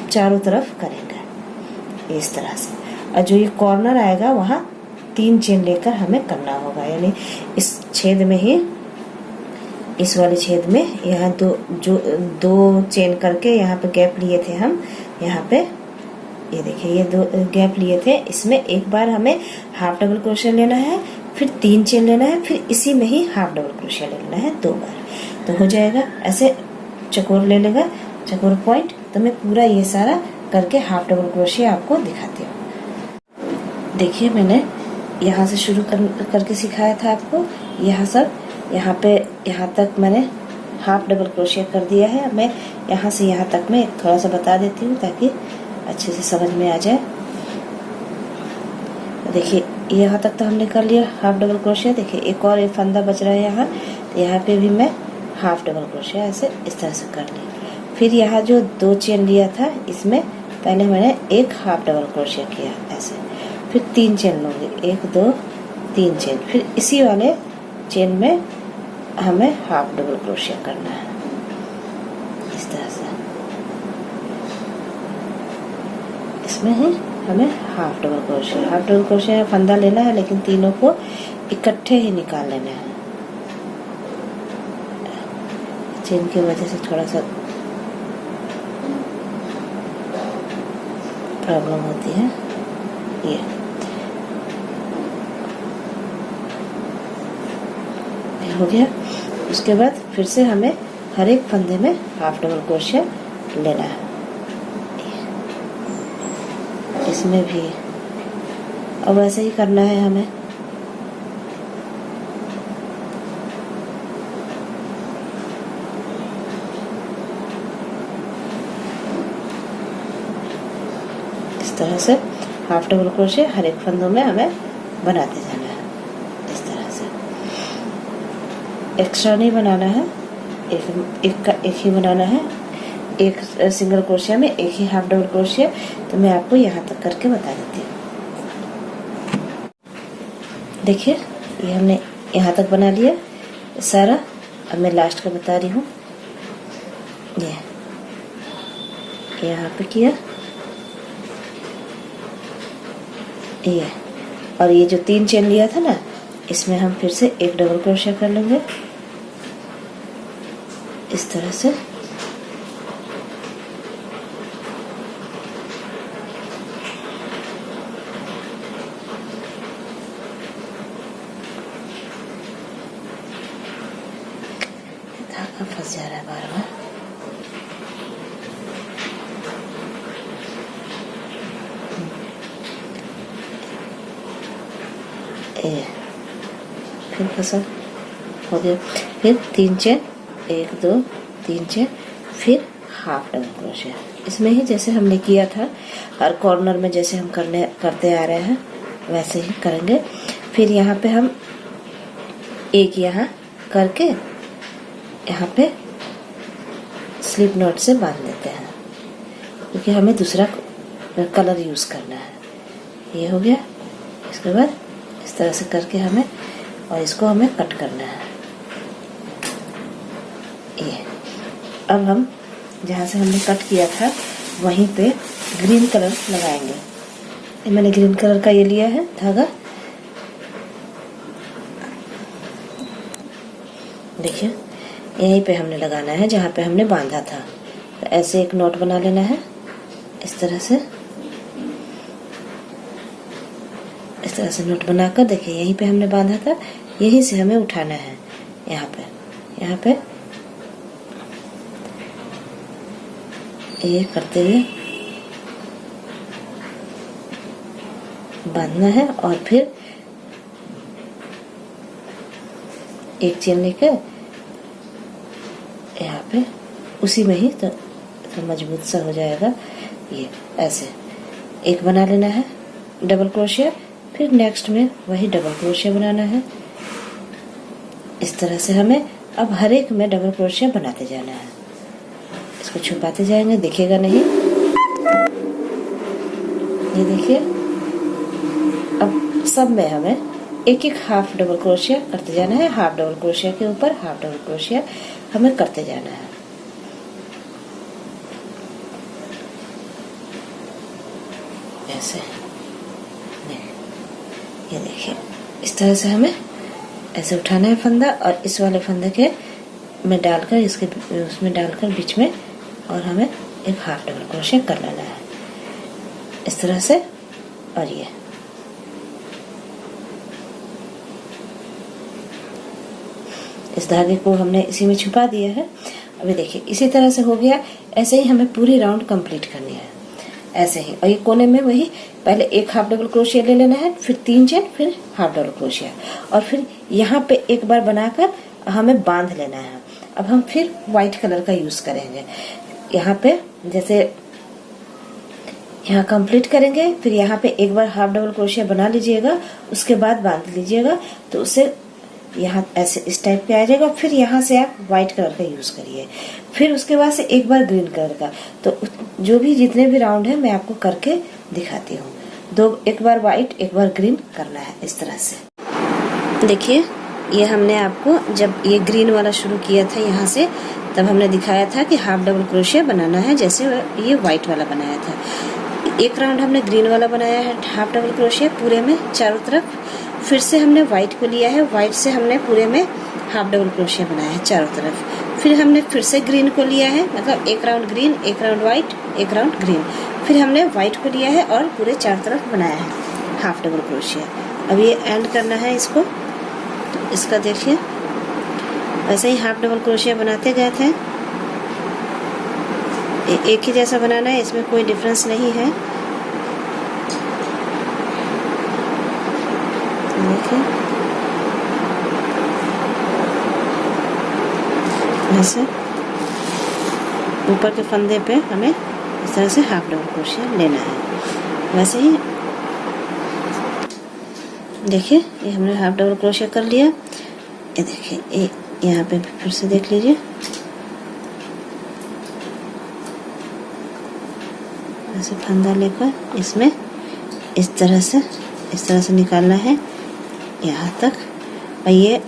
चारों तरफ करेंगे इस तरह से। और जो ये कॉर्नर आएगा वहाँ 3 चेन लेकर हमें करना होगा, यानी इस छेद में ही, इस वाले छेद में यहाँ 2 चेन करके यहाँ पे गैप लिए थे हम। यहाँ पे ये देखिए ये 2 गैप लिए थे, इसमें एक बार हमें हाफ डबल क्रोशिया लेना है, फिर 3 चेन लेना है, फिर इसी में ही हाफ डबल क्रोशिया लेना है 2 बार, तो हो जाएगा। ऐसे चकोर ले लेगा, चकोर पॉइंट। तो मैं पूरा ये सारा करके हाफ डबल क्रोशिया आपको दिखाती हूँ। देखिए मैंने यहाँ से शुरू करके सिखाया था आपको, यहाँ पे यहाँ तक मैंने हाफ डबल क्रोशिया कर दिया है। मैं यहाँ से यहाँ तक मैं थोड़ा सा बता देती हूँ ताकि अच्छे से समझ में आ जाए। देखिए यहाँ तक तो हमने कर लिया हाफ डबल क्रोशिया। देखिए एक और फंदा बच रहा है यहाँ, तो यहाँ पे भी मैं हाफ डबल क्रोशिया ऐसे इस तरह से कर ली। फिर यहाँ जो 2 चेन लिया था इसमें पहले मैंने एक हाफ डबल क्रोशिया किया ऐसे, फिर 3 चेन लूँगी, 1 2 3 चेन, फिर इसी वाले चेन में हमें हाफ डबल क्रोशिया करना है इस तरह से। इसमें ही हमें हाफ डबल क्रोशिया फंदा लेना है, लेकिन तीनों को इकट्ठे ही निकाल लेना है। चेन की वजह से थोड़ा सा प्रॉब्लम होती है। ये हो गया। उसके बाद फिर से हमें हर एक फंदे में हाफ डबल क्रोशिया लेना है। इसमें भी अब ऐसे ही करना है हमें। इस तरह से हाफ डबल क्रोशिया हर एक फंदों में हमें बनाते जाना है। एक्स्ट्रा नहीं बनाना है, एक का एक ही बनाना है। एक सिंगल क्रोशिया में एक ही हाफ डबल क्रोशिया। तो मैं आपको यहाँ तक करके बता देती हूँ। देखिए ये हमने यहाँ तक बना लिया सारा। अब मैं लास्ट का बता रही हूँ। ये यहाँ पे किया ये, और ये जो 3 चेन लिया था ना, इसमें हम फिर से एक डबल क्रोशिया कर लेंगे इस तरह से। धागा फंस जा रहा है बार बार। फिर फंसा हो गया। फिर 3 चेन, 1 2 3 चेन, फिर हाफ डबल क्रोशिया। इसमें ही जैसे हमने किया था हर कॉर्नर में, जैसे हम करते आ रहे हैं वैसे ही करेंगे। फिर यहाँ पे हम एक यहाँ करके यहाँ पे स्लिप नॉट से बांध देते हैं, क्योंकि हमें दूसरा कलर यूज करना है। ये हो गया। इसके बाद इस तरह से करके हमें, और इसको हमें कट करना है। ये अब हम जहाँ से हमने कट किया था वहीं पे ग्रीन कलर लगाएंगे। ये मैंने ग्रीन कलर का ये लिया है धागा। देखिए यहीं पे हमने लगाना है जहाँ पे हमने बांधा था। तो ऐसे एक नॉट बना लेना है इस तरह से। इस तरह से नोट बनाकर देखिए यहीं पे हमने बांधा था, यहीं से हमें उठाना है। यहाँ पे ये करते हुए बांधना है, और फिर एक चेन लेकर यहाँ पे उसी में ही तो मजबूत सा हो जाएगा। ये ऐसे एक बना लेना है डबल क्रोशिया, फिर नेक्स्ट में वही डबल क्रोशिया बनाना है। इस तरह से हमें अब हर एक में डबल क्रोशिया बनाते जाना है। इसको छुपाते जाएंगे, दिखेगा नहीं। ये देखिए अब सब में हमें एक एक हाफ डबल क्रोशिया करते जाना है। हाफ डबल क्रोशिया के ऊपर हाफ डबल क्रोशिया हमें करते जाना है। ऐसे ये देखिए इस तरह से हमें ऐसे उठाना है फंदा, और इस वाले फंदे के में डालकर इसके उसमें डालकर बीच में, और हमें एक हाफ डबल क्रोशिया कर लेना है इस तरह से। और ये इस धागे को हमने इसी में छुपा दिया है। अभी देखिए इसी तरह से हो गया। ऐसे ही हमें पूरी राउंड कंप्लीट करनी है ऐसे ही। और ये कोने में वही पहले एक हाफ डबल क्रोशिया ले लेना है, फिर 3 चेन, फिर हाफ डबल क्रोशिया, और फिर यहाँ पे एक बार बनाकर हमें बांध लेना है। अब हम फिर व्हाइट कलर का यूज करेंगे। यहाँ पे जैसे यहाँ कंप्लीट करेंगे, फिर यहाँ पे एक बार हाफ डबल क्रोशिया बना लीजिएगा, उसके बाद बांध लीजिएगा, तो उससे यहाँ ऐसे इस टाइप के आ जाएगा। फिर यहाँ से आप व्हाइट कलर का यूज करिए, फिर उसके बाद से एक बार ग्रीन कलर का। तो जो भी जितने भी राउंड है मैं आपको करके दिखाती हूँ। एक बार व्हाइट एक बार ग्रीन करना है इस तरह से। देखिए ये हमने आपको जब ये ग्रीन वाला शुरू किया था यहाँ से, तब हमने दिखाया था कि हाफ डबल क्रोशिया बनाना है, जैसे ये व्हाइट वाला बनाया था। एक राउंड हमने ग्रीन वाला बनाया है हाफ डबल क्रोशिया पूरे में चारों तरफ। फिर से हमने व्हाइट को लिया है, व्हाइट से हमने पूरे में हाफ डबल क्रोशिया बनाया है चारों तरफ। फिर हमने फिर से ग्रीन को लिया है, मतलब एक राउंड ग्रीन, एक राउंड व्हाइट, एक राउंड ग्रीन। फिर हमने व्हाइट को लिया है और पूरे चारों तरफ बनाया है हाफ डबल क्रोशिया। अब ये एंड करना है इसको। तो इसका देखिए वैसे ही हाफ डबल क्रोशिया बनाते गए थे। एक ही जैसा बनाना है, इसमें कोई डिफरेंस नहीं है। देखिए ऐसे ऊपर के फंदे पे हमें इस तरह से हाफ डबल क्रोशिया लेना है। वैसे ही देखिए ये हमने हाफ डबल क्रोशिया कर लिया। ये देखिए यहाँ पे फिर से देख लीजिए, ऐसे फंदा लेकर इसमें इस तरह से निकालना है यहाँ तक। और ये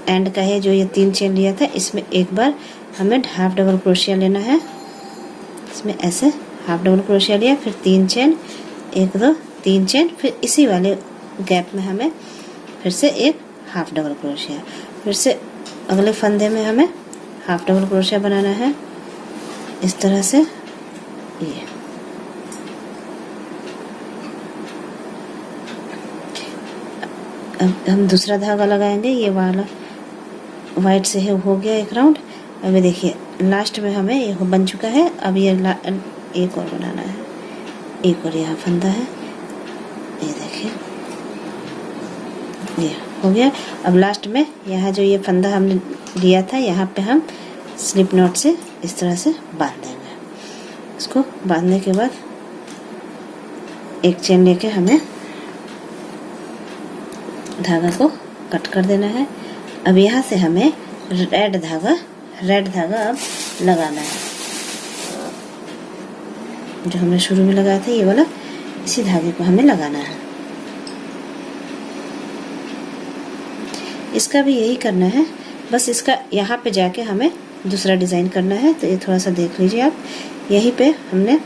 एंड का है जो ये 3 चेन लिया था, इसमें एक बार हमें हाफ डबल क्रोशिया लेना है। इसमें ऐसे हाफ डबल क्रोशिया लिया, फिर 3 चेन, 1 2 3 चेन, फिर इसी वाले गैप में हमें फिर से एक हाफ डबल क्रोशिया, फिर से अगले फंदे में हमें हाफ डबल क्रोशिया बनाना है इस तरह से। ये अब हम दूसरा धागा लगाएंगे, ये वाला वाइट से है हो गया एक राउंड। अभी देखिए लास्ट में हमें ये बन चुका है। अब ये एक और बनाना है, एक और यहाँ फंदा है, ये देखिए ये हो गया। अब लास्ट में यहाँ जो ये फंदा हमने लिया था, यहाँ पे हम स्लिप नॉट से इस तरह से बांध देंगे। इसको बांधने के बाद एक चेन लेके हमें धागा को कट कर देना है। अब यहाँ से हमें रेड धागा अब लगाना है, जो हमने शुरू में लगाया था ये वाला, इसी धागे को हमें लगाना है। इसका भी यही करना है, बस इसका यहाँ पे जाके हमें दूसरा डिज़ाइन करना है। तो ये थोड़ा सा देख लीजिए आप, यहीं पे हमने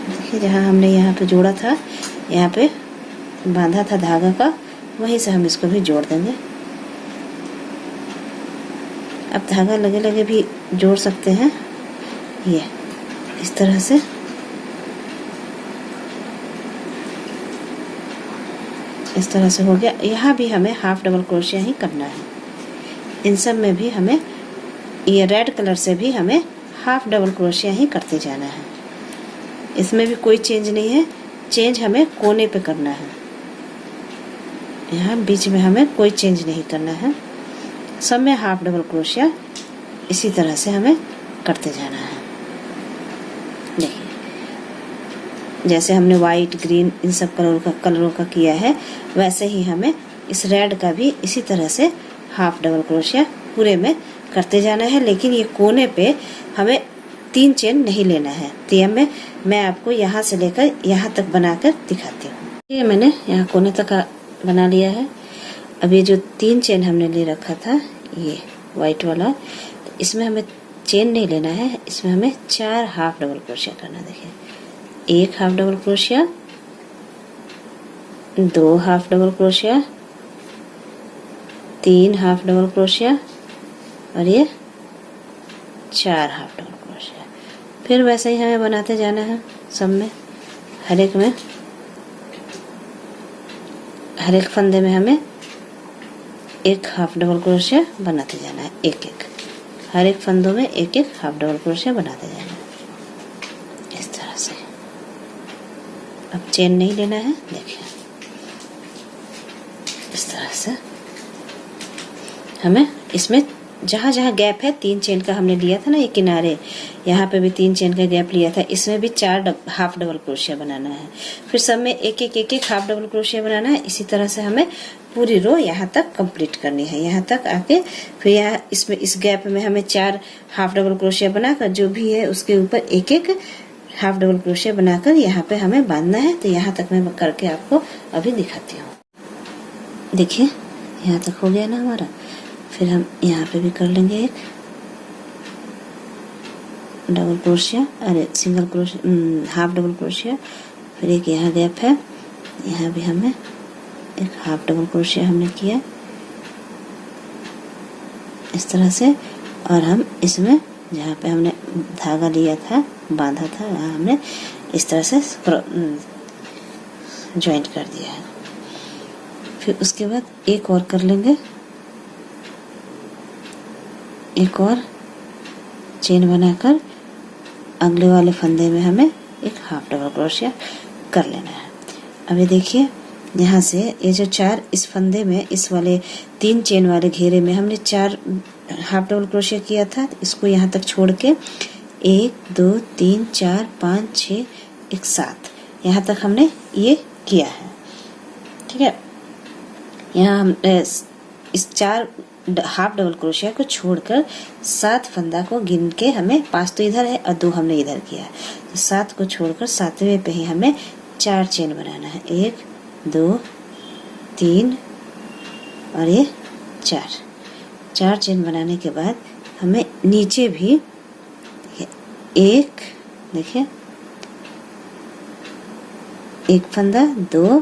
देखिए जहाँ हमने यहाँ पे जोड़ा था, यहाँ पे बांधा था धागा का, वहीं से हम इसको भी जोड़ देंगे। अब धागा लगे लगे भी जोड़ सकते हैं, ये इस तरह से। इस तरह से हो गया। यहाँ भी हमें हाफ डबल क्रोशिया ही करना है। इन सब में भी हमें ये रेड कलर से भी हमें हाफ डबल क्रोशिया ही करते जाना है। इसमें भी कोई चेंज नहीं है, चेंज हमें कोने पे करना है। यहाँ बीच में हमें कोई चेंज नहीं करना है, सब में हाफ डबल क्रोशिया इसी तरह से हमें करते जाना है। देखिए जैसे हमने वाइट ग्रीन इन सब कलरों का किया है, वैसे ही हमें इस रेड का भी इसी तरह से हाफ डबल क्रोशिया पूरे में करते जाना है। लेकिन ये कोने पे हमें 3 चेन नहीं लेना है। तो ये मैं आपको यहाँ से लेकर यहाँ तक बनाकर दिखाती हूँ। ये मैंने यहाँ कोने तक बना लिया है। अब ये जो 3 चेन हमने ले रखा था, ये वाइट वाला, तो इसमें हमें चेन नहीं लेना है, इसमें हमें 4 हाफ डबल क्रोशिया करना। देखिए 1 half double crochet, 2 half double crochet, 3 half double crochet और ये 4 हाफ डबल क्रोशिया। फिर वैसे ही हमें बनाते जाना है सब में, हर एक फंदे में हमें 1 हाफ डबल क्रोशिया बनाते जाना है। हर एक फंदों में 1 हाफ डबल क्रोशिया बनाते जाना है इस तरह से। अब चेन नहीं लेना है, देखिए इस तरह से हमें इसमें जहाँ जहाँ गैप है 3 चेन का हमने लिया था ना, ये किनारे, यहाँ पे भी 3 चेन का गैप लिया था, इसमें भी 4 हाफ डबल क्रोशिया बनाना है। फिर सब में एक हाफ डबल क्रोशिया बनाना है। इसी तरह से हमें पूरी रो यहाँ तक कंप्लीट करनी है। यहाँ तक आके फिर यहाँ इसमें इस गैप में हमें 4 हाफ डबल क्रोशिया बनाकर जो भी है उसके ऊपर एक हाफ डबल क्रोशिया बनाकर यहाँ पे हमें बांधना है। तो यहाँ तक मैं करके आपको अभी दिखाती हूँ। देखिए यहाँ तक हो गया ना हमारा। फिर हम यहाँ पे भी कर लेंगे एक डबल क्रोशिया, अरे single crochet, half double crochet. फिर एक यहाँ गैप है, यहाँ भी हमें एक हाफ डबल क्रोशिया हमने किया इस तरह से। और हम इसमें जहाँ पे हमने धागा लिया था, बांधा था, वहाँ हमने इस तरह से ज्वाइंट कर दिया है। फिर उसके बाद एक और कर लेंगे, एक और चेन बनाकर अगले वाले फंदे में हमें एक हाफ डबल क्रोशिया कर लेना है। अभी देखिए यहाँ से ये जो 4 इस फंदे में, इस वाले 3 चेन वाले घेरे में हमने 4 हाफ डबल क्रोशिया किया था। इसको यहाँ तक छोड़ के 1 2 3 4 5 6 1 7 यहाँ तक हमने ये किया है। ठीक है। यहाँ हम इस 4 हाफ डबल क्रोशिया को छोड़कर 7 फंदा को गिन के हमें 5 तो इधर है और 2 हमने इधर किया है, तो 7 को छोड़कर 7वें पे ही हमें 4 चेन बनाना है। 1 2 3 और ये 4 चेन बनाने के बाद हमें नीचे भी एक, देखिए, एक फंदा, 2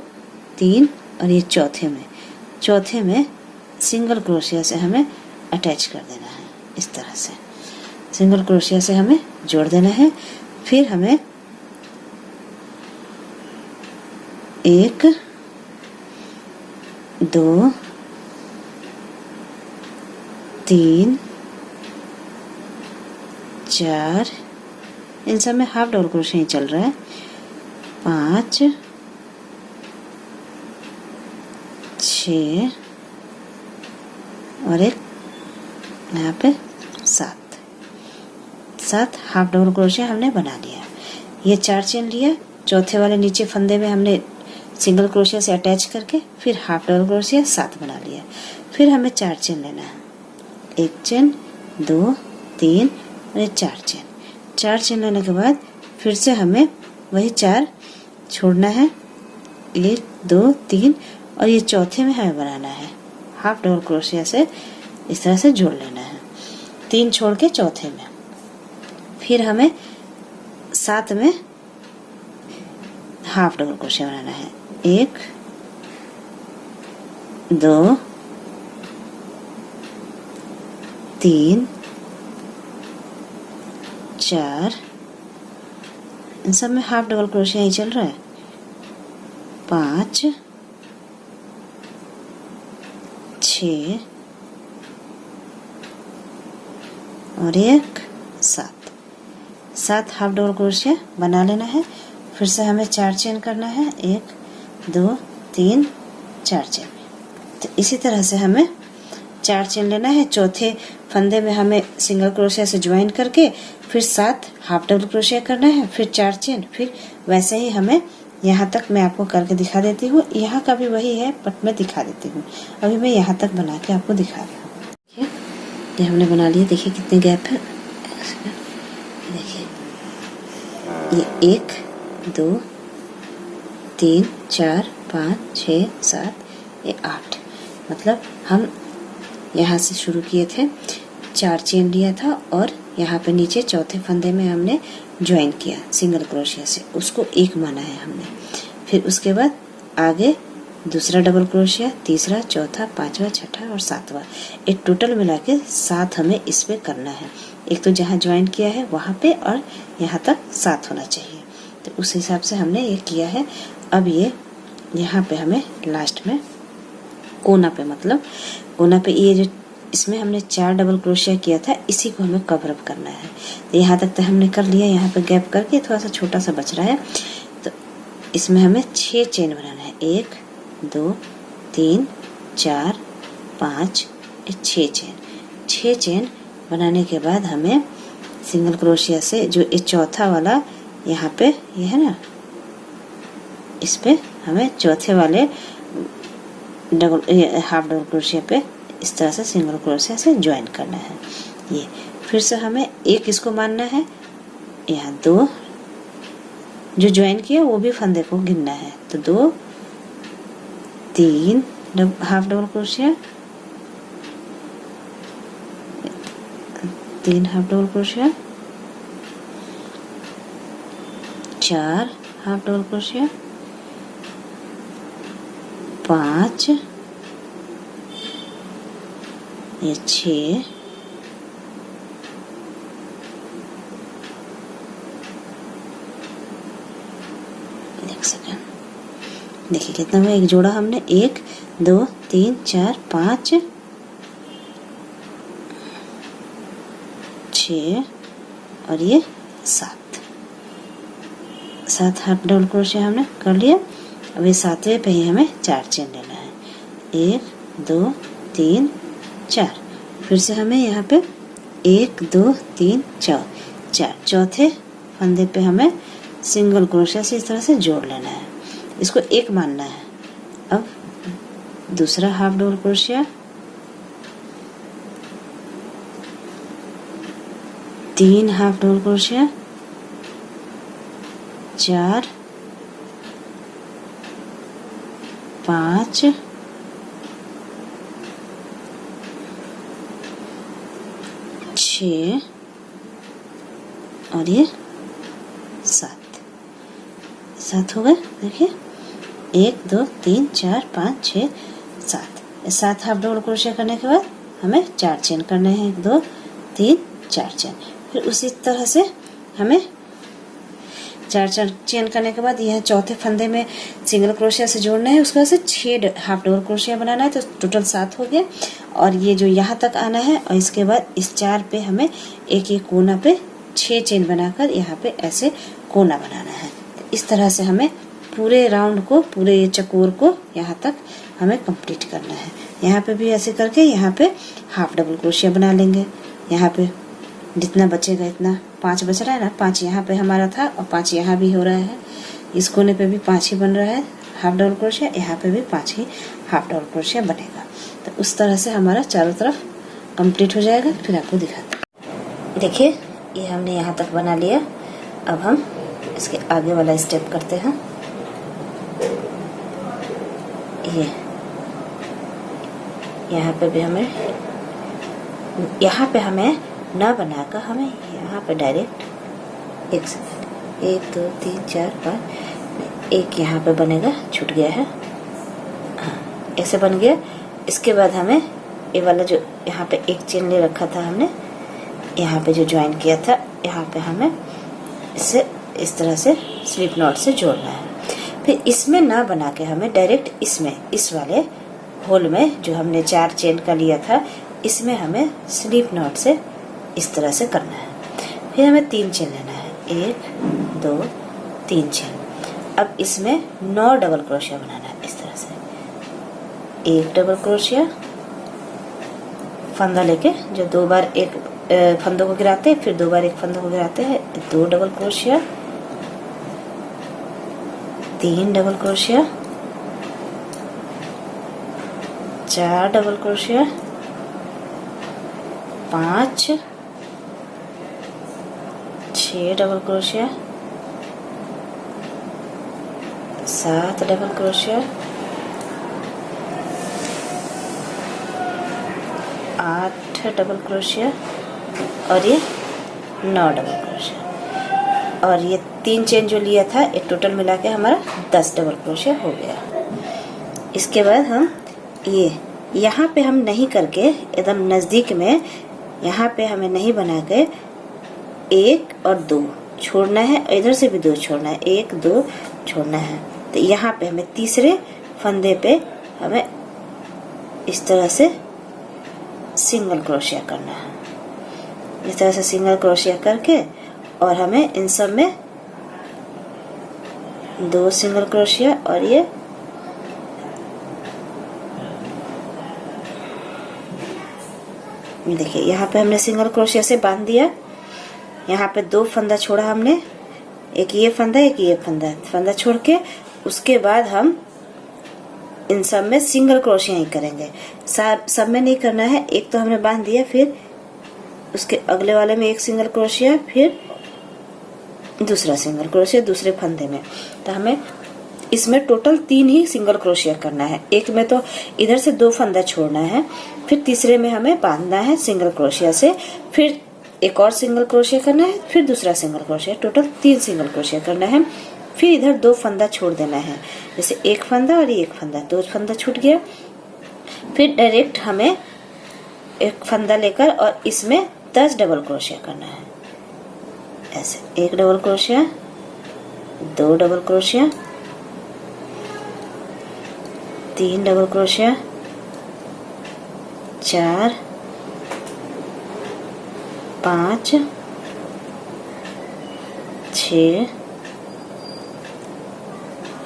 3 और ये चौथे में सिंगल क्रोशिया से हमें अटैच कर देना है। इस तरह से सिंगल क्रोशिया से हमें जोड़ देना है। फिर हमें 1 2 3 4, इन सब में हाफ डबल क्रोशिया ही चल रहा है, 5 6 और एक यहाँ पे 7 हाफ डबल क्रोशिया हमने बना लिया। ये 4 चेन लिया, चौथे वाले नीचे फंदे में हमने सिंगल क्रोशिया से अटैच करके फिर हाफ डबल क्रोशिया 7 बना लिया। फिर हमें 4 चेन लेना है, 1 चेन 2 3 और ये 4 चेन लेने के बाद फिर से हमें वही 4 छोड़ना है, 1 2 3 और ये चौथे में हमें बनाना है हाफ डबल क्रोशिया से, इस तरह से जोड़ लेना है। 3 छोड़ के चौथे में, फिर हमें 7 में हाफ डबल क्रोशिया बनाना है, 1 2 3 4, इन सब में हाफ डबल क्रोशिया ही चल रहा है, 5 6 और एक 7 हाफ डबल क्रोशिया बना लेना है। फिर से हमें 4 चेन करना है, 1 2 3 4 चेन। तो इसी तरह से हमें 4 चेन लेना है, चौथे फंदे में हमें सिंगल क्रोशिया से ज्वाइन करके फिर 7 हाफ डबल क्रोशिया करना है, फिर 4 चेन, फिर वैसे ही हमें यहाँ तक मैं आपको करके दिखा देती हूँ। यहाँ का भी वही है बट मैं दिखा देती हूँ। अभी मैं यहाँ तक बना के आपको दिखा रही हूँ। ठीक है, ये हमने बना लिए, देखिए कितने गैप है। देखिए ये 1 2 3 4 5 6 7 ये 8, मतलब हम यहाँ से शुरू किए थे, 4 चेन लिया था और यहाँ पे नीचे चौथे फंदे में हमने ज्वाइन किया सिंगल क्रोशिया से, उसको 1 माना है हमने। फिर उसके बाद आगे दूसरा डबल क्रोशिया, तीसरा, चौथा, 5वां, 6ठा और 7वां, एक टोटल मिला के 7 हमें इस पे करना है। एक तो जहाँ ज्वाइन किया है वहाँ पे और यहाँ तक 7 होना चाहिए, तो उस हिसाब से हमने ये किया है। अब ये यहाँ पे हमें लास्ट में कोना पे, मतलब कोना पे ये जो इसमें हमने 4 डबल क्रोशिया किया था, इसी को हमें कवर अप करना है। तो यहाँ तक तो हमने कर लिया, यहाँ पे गैप करके थोड़ा सा छोटा सा बच रहा है, तो इसमें हमें 6 चेन बनाना है, 1 2 3 4 5 6 चेन। 6 चेन बनाने के बाद हमें सिंगल क्रोशिया से जो ये चौथा वाला यहाँ पे ये है ना, इस पे हमें चौथे वाले हाफ डबल क्रोशिया पे इस तरह से सिंगल क्रोशिया से ज्वाइन करना है। ये फिर से हमें 1 इसको मानना है, यहाँ 2 जो ज्वाइन किया वो भी फंदे को गिनना है, तो 2 3 half double crochet, 3 half double crochet, 4 half double crochet, 5 ये 6 देख सकें, देखिए कितना हुआ, एक जोड़ा हमने, 1 2 3 4 5 6 और ये 7 हाफ डबल क्रोशिया हमने कर लिया। अब ये 7वें पे ही हमें 4 चेन लेना है, 1 2 3 4। फिर से हमें यहाँ पे 1 2 3 4 चौथे फंदे पे हमें सिंगल क्रोशिया से इस तरह से जोड़ लेना है, इसको 1 मानना है। अब दूसरा half double crochet, 3 half double crochet, 4 5 6 और ये 7 हो गए। देखिए 1 2 3 4 5 6 7, 7 हाफ डबल क्रोशिया करने के बाद हमें 4 चेन करने हैं। 1 2 3 4 चेन। फिर उसी तरह से हमें 4 चेन करने के बाद यह चौथे फंदे में सिंगल क्रोशिया से जोड़ना है। उसके बाद से 6 हाफ डबल क्रोशिया बनाना है, तो टोटल 7 हो गया। और ये जो यहाँ तक आना है, और इसके बाद इस 4 पे हमें एक एक कोना पे 6 चेन बनाकर यहाँ पे ऐसे कोना बनाना है। तो इस तरह से हमें पूरे राउंड को, पूरे चकोर को यहाँ तक हमें कंप्लीट करना है। यहाँ पे भी ऐसे करके यहाँ पे हाफ डबल क्रोशिया बना लेंगे। यहाँ पे जितना बचेगा इतना, 5 बच रहा है ना, 5 यहाँ पे हमारा था और 5 यहाँ भी हो रहा है। इस कोने पे भी 5 ही बन रहा है हाफ डबल क्रोशिया, यहाँ पे भी 5 ही हाफ डबल क्रोशिया बनेगा। तो उस तरह से हमारा चारों तरफ कंप्लीट हो जाएगा। फिर आपको दिखाते हैं। देखिए ये हमने यहाँ तक बना लिया। अब हम इसके आगे वाला स्टेप करते हैं। ये यहाँ पे भी हमें, यहाँ पे हमें ना बनाकर हमें यहाँ पे डायरेक्ट 1 सेकंड 1 2 3 4 5 एक यहाँ पे बनेगा, छूट गया है, हाँ ऐसे बन गया। इसके बाद हमें ये वाला जो यहाँ पे एक चेन ले रखा था हमने, यहाँ पे जो ज्वाइन किया था, यहाँ पे हमें इसे इस तरह से स्लिप नॉट से जोड़ना है। फिर इसमें ना बना के हमें डायरेक्ट इसमें, इस वाले होल में जो हमने 4 चेन का लिया था, इसमें हमें स्लिप नॉट से इस तरह से करना है। फिर हमें 3 चेन लेना है, 1 2 3 चेन। अब इसमें 9 डबल क्रोशिया बनाना है। इस तरह से 1 डबल क्रोशिया, फंदा लेके जो 2 बार एक फंदों को गिराते हैं, फिर 2 बार एक फंदों को गिराते हैं, 2 double crochet, 3 double crochet, 4 double crochet, 5 6 double crochet, 7 double crochet, 8 double crochet और ये 9 डबल क्रोशिया। और ये 3 चेन जो लिया था, एक टोटल मिला के हमारा 10 डबल क्रोशिया हो गया। इसके बाद हम ये यहाँ पे हम नहीं करके एकदम नज़दीक में, यहाँ पे हमें नहीं बना के 1 और 2 छोड़ना है, और इधर से भी 2 छोड़ना है, 1 2 छोड़ना है। तो यहाँ पे हमें तीसरे फंदे पे हमें इस तरह से सिंगल क्रोशिया करना है। इस तरह से सिंगल क्रोशिया करके, और हमें इन सब में 2 सिंगल क्रोशिया, और ये देखिए यहाँ पे हमने सिंगल क्रोशिया से बांध दिया। यहाँ पे 2 फंदा छोड़ा हमने, एक ये फंदा एक ये फंदा छोड़ के, उसके बाद हम इन सब में सिंगल क्रोशिया ही करेंगे। सब में नहीं करना है। एक तो हमने बांध दिया, फिर उसके अगले वाले में 1 सिंगल क्रोशिया, फिर दूसरा सिंगल क्रोशिया दूसरे फंदे में। तो हमें इसमें टोटल 3 ही सिंगल क्रोशिया करना है। एक में तो इधर से 2 फंदा छोड़ना है, फिर तीसरे में हमें बांधना है सिंगल क्रोशिया से, फिर एक और सिंगल क्रोशिया करना है, फिर दूसरा single crochet, total 3 single crochet करना है। फिर इधर 2 फंदा छोड़ देना है, जैसे 1 फंदा और 1 फंदा, 2 फंदा छूट गया। फिर डायरेक्ट हमें एक फंदा लेकर और इसमें 10 डबल क्रोशिया करना है। ऐसे 1 double crochet, 2 double crochet, 3 double crochet, 4 5 6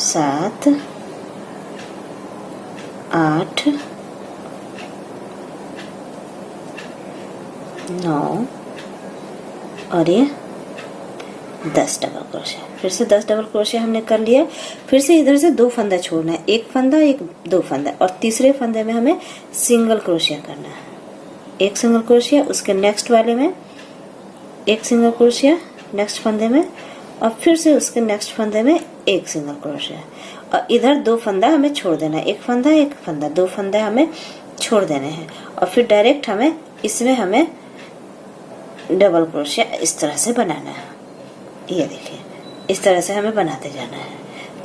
7 8 9 और ये 10 डबल क्रोशिया। फिर से 10 डबल क्रोशिया हमने कर लिया। फिर से इधर से 2 फंदा छोड़ना है, एक फंदा एक 2 फंदा, और तीसरे फंदे में हमें सिंगल क्रोशिया करना है। एक सिंगल क्रोशिया, उसके नेक्स्ट वाले में एक सिंगल क्रोशिया, नेक्स्ट फंदे में, और फिर से उसके नेक्स्ट फंदे में एक सिंगल क्रोशिया, और इधर 2 फंदा हमें छोड़ देना है, एक फंदा 2 फंदे हमें छोड़ देने हैं, और फिर डायरेक्ट हमें इसमें हमें डबल क्रोशिया इस तरह से बनाना है। ये देखिए, इस तरह से हमें बनाते जाना है।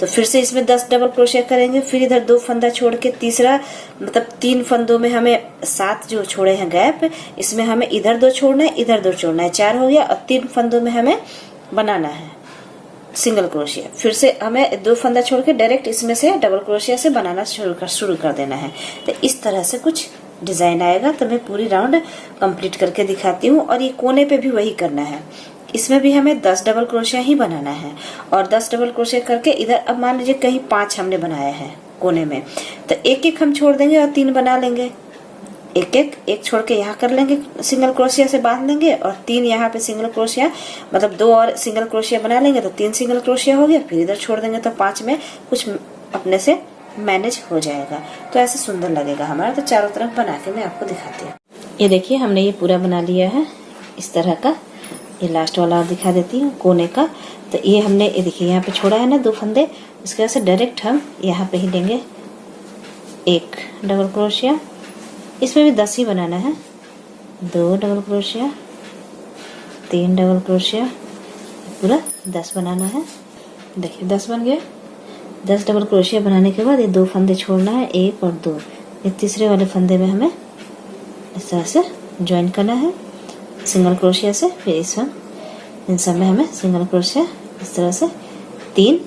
तो फिर से इसमें 10 डबल क्रोशिया करेंगे। फिर इधर 2 फंदा छोड़ के तीसरा, मतलब 3 फंदों में हमें 7 जो छोड़े हैं गैप, इसमें हमें इधर 2 छोड़ना है, इधर 2 छोड़ना है, 4 हो गया। और 3 फंदों में हमें बनाना है सिंगल क्रोशिया। फिर से हमें 2 फंदा छोड़ के डायरेक्ट इसमें से डबल क्रोशिया से बनाना शुरू कर देना है। तो इस तरह से कुछ डिजाइन आएगा। तो मैं पूरी राउंड कंप्लीट करके दिखाती हूँ। और ये कोने पे भी वही करना है, इसमें भी हमें 10 डबल क्रोशिया ही बनाना है। और 10 डबल क्रोशिया करके इधर, अब मान लीजिए कहीं 5 हमने बनाया है कोने में, तो एक एक हम छोड़ देंगे और 3 बना लेंगे। एक छोड़ के यहाँ कर लेंगे, सिंगल क्रोशिया से बांध लेंगे, और 3 यहाँ पे सिंगल क्रोशिया, मतलब 2 और सिंगल क्रोशिया बना लेंगे तो 3 सिंगल क्रोशिया हो गया। फिर इधर छोड़ देंगे तो 5 में कुछ अपने से मैनेज हो जाएगा। तो ऐसे सुंदर लगेगा हमारा। तो चारों तरफ बना के मैं आपको दिखाती हूँ। ये देखिए, हमने ये पूरा बना लिया है इस तरह का। ये लास्ट वाला और दिखा देती हूँ कोने का। तो ये हमने, ये देखिए यहाँ पे छोड़ा है ना 2 फंदे, इसके वजह से डायरेक्ट हम यहाँ पे ही लेंगे एक डबल क्रोशिया। इसमें भी 10 ही बनाना है। 2 डबल क्रोशिया, 3 डबल क्रोशिया, पूरा 10 बनाना है। देखिए 10 बन गए। 10 डबल क्रोशिया बनाने के बाद ये 2 फंदे छोड़ना है, 1 और 2। ये तीसरे वाले फंदे में हमें इस तरह से ज्वाइन करना है सिंगल क्रोशिया से। फिर इन सब में हमें सिंगल क्रोशिया इस तरह से 3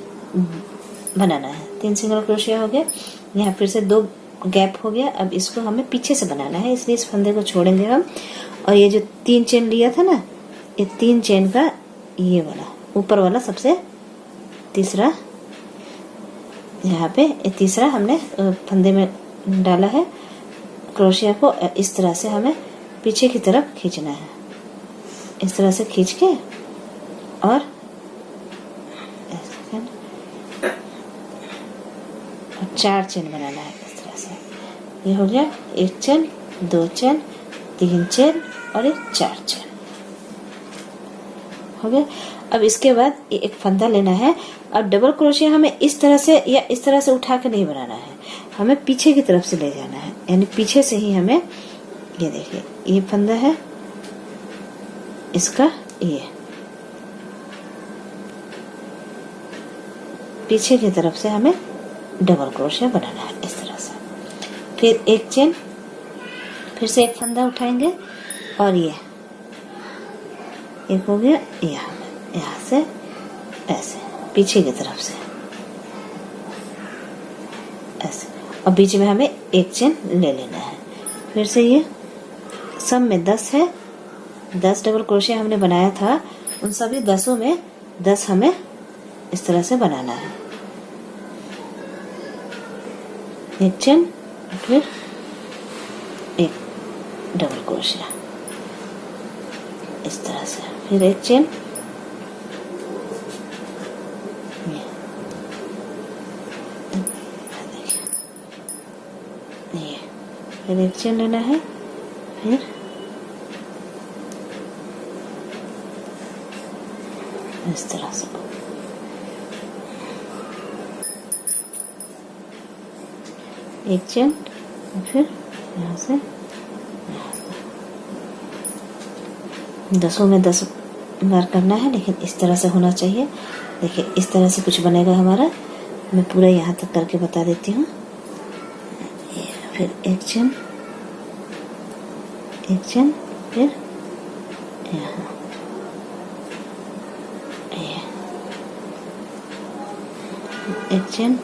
बनाना है। 3 सिंगल क्रोशिया हो गया। यहाँ फिर से 2 गैप हो गया। अब इसको हमें पीछे से बनाना है, इसलिए इस फंदे को छोड़ेंगे हम। और ये जो 3 चेन लिया था ना, ये 3 चेन का ये वाला ऊपर वाला सबसे तीसरा, यहाँ पे ये तीसरा हमने फंदे में डाला है। क्रोशिया को इस तरह से हमें पीछे की तरफ खींचना है, इस तरह से खींच के, और 4 चेन बनाना है इस तरह से। ये हो गया 1 चेन, 2 चेन, 3 चेन और 4 चेन हो गया। अब इसके बाद ये एक फंदा लेना है। अब डबल क्रोशिया हमें इस तरह से या इस तरह से उठा के नहीं बनाना है, हमें पीछे की तरफ से ले जाना है, यानी पीछे से ही हमें, ये देखिए ये फंदा है इसका, ये पीछे की तरफ से हमें डबल क्रोशिया बनाना है इस तरह से। फिर 1 चेन, फिर से एक फंदा उठाएंगे, और ये एक हो गया यहाँ से ऐसे पीछे की तरफ से ऐसे, और बीच में हमें 1 चेन ले लेना है। फिर से ये सब में 10 है। 10 डबल क्रोशिया हमने बनाया था, उन सभी 10 में 10 हमें इस तरह से बनाना है। 1 चेन, फिर 1 डबल क्रोशिया इस तरह से, फिर 1 चेन, ये फिर 1 चेन लेना है, फिर इस तरह से 1 चेन, फिर यहाँ से 10 में 10 बार करना है, लेकिन इस तरह से होना चाहिए। देखिए इस तरह से कुछ बनेगा हमारा। मैं पूरा यहाँ तक करके बता देती हूँ। फिर 1 चेन, 1 चेन, फिर यहाँ 1 चेन,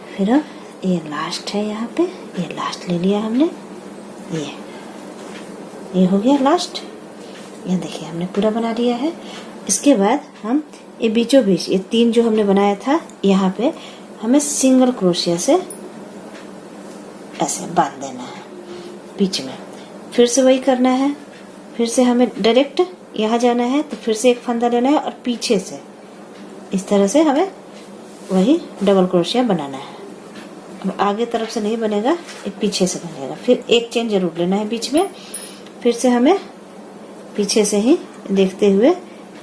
फिर अब ये लास्ट है, यहाँ पे ये लास्ट ले लिया हमने, ये हो गया लास्ट। ये देखिए हमने पूरा बना लिया है। इसके बाद हम ये बीचों बीच ये 3 जो हमने बनाया था, यहाँ पे हमें सिंगल क्रोशिया से ऐसे बांध देना है बीच में। फिर से वही करना है, फिर से हमें डायरेक्ट यहाँ जाना है तो फिर से एक फंदा लेना है और पीछे से इस तरह से हमें वही डबल क्रोशिया बनाना है। अब आगे तरफ से नहीं बनेगा, एक पीछे से बनेगा। फिर एक चेन जरूर लेना है बीच में। फिर से हमें पीछे से ही देखते हुए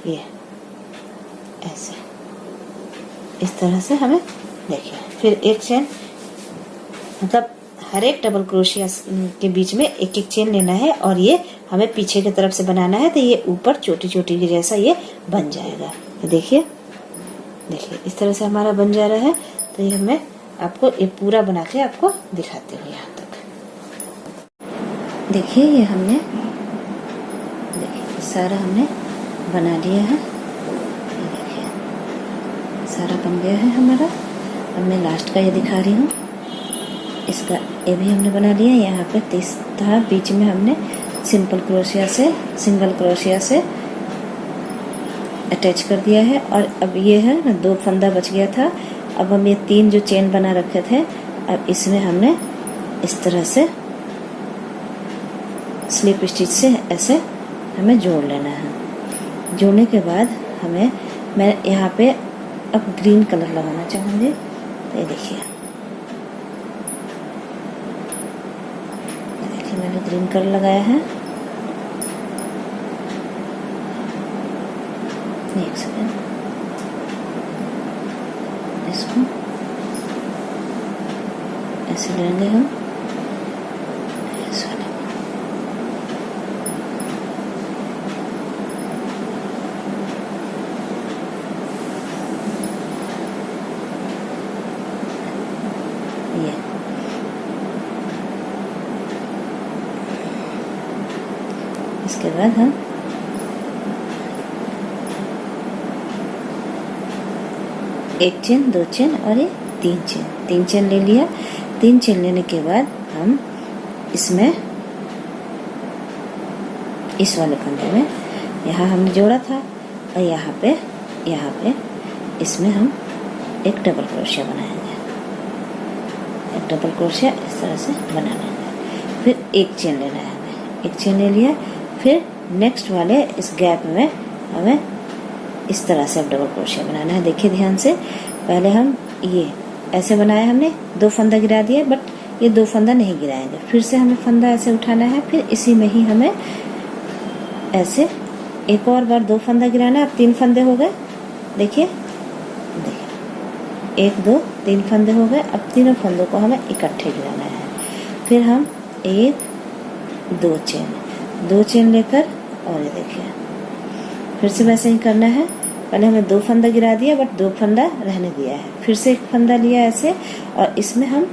ये ऐसे इस तरह से हमें देखिए, फिर एक चेन, मतलब हर एक डबल क्रोशिया के बीच में एक एक चेन लेना है और ये हमें पीछे की तरफ से बनाना है, तो ये ऊपर छोटी छोटी के जैसा ये बन जाएगा। तो देखिए इस तरह से हमारा बन जा रहा है। तो ये मैं आपको ये पूरा बना के आपको दिखाती हूँ। यहाँ तक देखिए, ये हमने सारा हमने बना लिया है। ये देखिए सारा बन गया है हमारा। अब मैं लास्ट का ये दिखा रही हूँ। इसका ये भी हमने बना लिया। यहाँ पे 30 था, बीच में हमने सिंगल क्रोशिया से अटैच कर दिया है। और अब ये है ना, 2 फंदा बच गया था। अब हम ये 3 जो चेन बना रखे थे, अब इसमें हमने इस तरह से स्लिप स्टिच से ऐसे हमें जोड़ लेना है। जोड़ने के बाद मैं यहाँ पे अब ग्रीन कलर लगाना चाहूँगी। तो ये देखिए मैंने ग्रीन कलर लगाया है। एक सेकेंड, इसको ऐसे लेंगे हम। ये इसके बाद हम एक चेन, 2 चेन और ये 3 चेन ले लिया। 3 चेन लेने के बाद हम इसमें इस वाले फंदे में यहाँ हमने जोड़ा था और यहाँ पे इसमें हम एक डबल क्रोशिया बनाएंगे। एक डबल क्रोशिया इस तरह से बना लेंगे। फिर एक चेन लेना है हमें। एक चेन ले लिया। फिर नेक्स्ट वाले इस गैप में हमें इस तरह से अब डबल क्रोशिया बनाना है। देखिए ध्यान से, पहले हम ये ऐसे बनाया, हमने 2 फंदा गिरा दिया, बट ये 2 फंदा नहीं गिराएंगे। फिर से हमें फंदा ऐसे उठाना है। फिर इसी में ही हमें ऐसे एक और बार 2 फंदा गिराना है। अब 3 फंदे हो गए। देखिए 1 2 3 फंदे हो गए। अब तीनों फंदों को हमें इकट्ठे गिराना है। फिर हम 1 2 चेन लेकर, और ये देखिए फिर से वैसे ही करना है। पहले हमें 2 फंदा गिरा दिया, बट 2 फंदा रहने दिया है। फिर से एक फंदा लिया ऐसे, और इसमें हम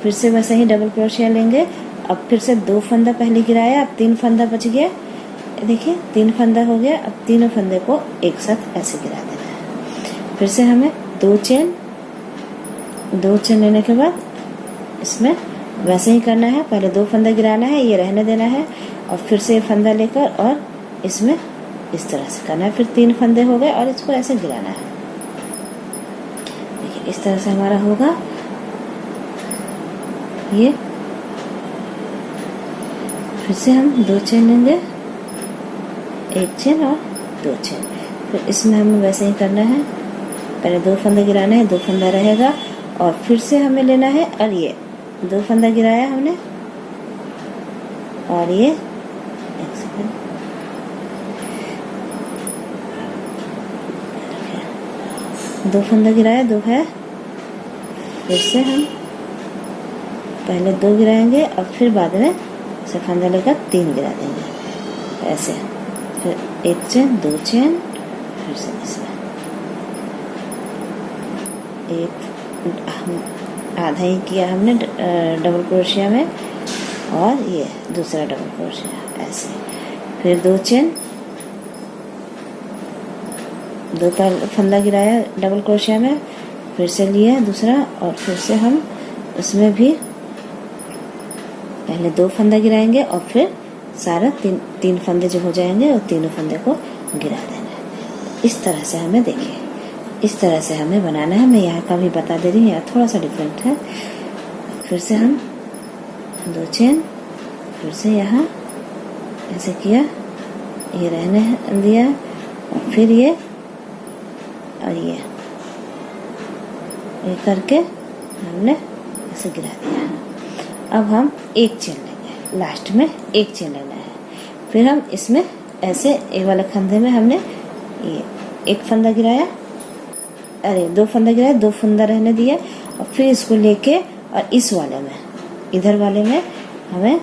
फिर से वैसे ही डबल क्रोशिया लेंगे। अब फिर से 2 फंदा पहले गिराया, अब 3 फंदा बच गया। देखिए 3 फंदा हो गया। अब तीनों फंदे को एक साथ ऐसे गिरा देना है। फिर से हमें 2 चेन लेने के बाद इसमें वैसे ही करना है। पहले 2 फंदा गिराना है, ये रहने देना है, और फिर से फंदा लेकर और इसमें इस तरह से करना है। फिर 3 फंदे हो गए और इसको ऐसे गिराना है। देखिए इस तरह से हमारा होगा ये। फिर से हम 2 चेन लेंगे, 1 चेन और 2 चेन। फिर इसमें हमें वैसे ही करना है। पहले 2 फंदे गिराना है, 2 फंदा रहेगा, और फिर से हमें लेना है। और ये 2 फंदा गिराया हमने, और ये एक सेकंड, 2 फंदा गिराया, 2 है। फिर से हम पहले 2 गिराएंगे और फिर बाद में से फंदा लेकर 3 गिरा देंगे ऐसे। फिर 1 चेन, 2 चेन, फिर से इसमें एक आधा ही किया हमने डबल क्रोशिया में, और ये दूसरा डबल क्रोशिया ऐसे। फिर 2 चेन, 2 फंदा गिराया डबल क्रोशिया में, फिर से लिया दूसरा, और फिर से हम उसमें भी पहले 2 फंदा गिराएंगे और फिर सारा 3 फंदे जो हो जाएंगे और तीनों फंदे को गिरा देना है। इस तरह से हमें देखिए, इस तरह से हमें बनाना है। मैं यहाँ का भी बता दे रही हूँ, यहाँ थोड़ा सा डिफरेंट है। फिर से हम 2 चेन, फिर से यहाँ ऐसे किया, ये रहने दिया और फिर ये और ये करके हमने ऐसे गिरा दिया। अब हम एक चेन लेंगे, लास्ट में एक चेन लेना है। फिर हम इसमें ऐसे एक वाले फंदे में हमने ये एक फंदा गिराया, अरे 2 फंदा गिराया, 2 फंदा रहने दिया और फिर इसको लेके और इस वाले में, इधर वाले में हमें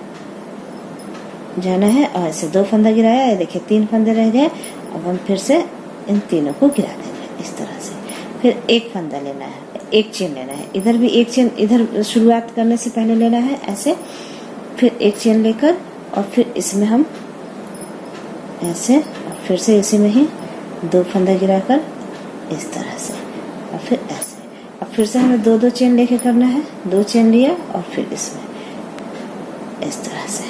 जाना है और ऐसे 2 फंदा गिराया। ये देखिए 3 फंदे रह गए। अब हम फिर से इन तीनों को गिरा देंगे इस तरह से। फिर एक फंदा लेना है, एक चेन लेना है, इधर भी एक चेन, इधर शुरुआत करने से पहले लेना है ऐसे। फिर एक चेन लेकर और फिर इसमें हम ऐसे और फिर से इसी में ही 2 फंदा गिराकर इस तरह से और फिर ऐसे। अब फिर से हमें 2-2 चेन लेके करना है। 2 चेन लिया और फिर इसमें इस तरह से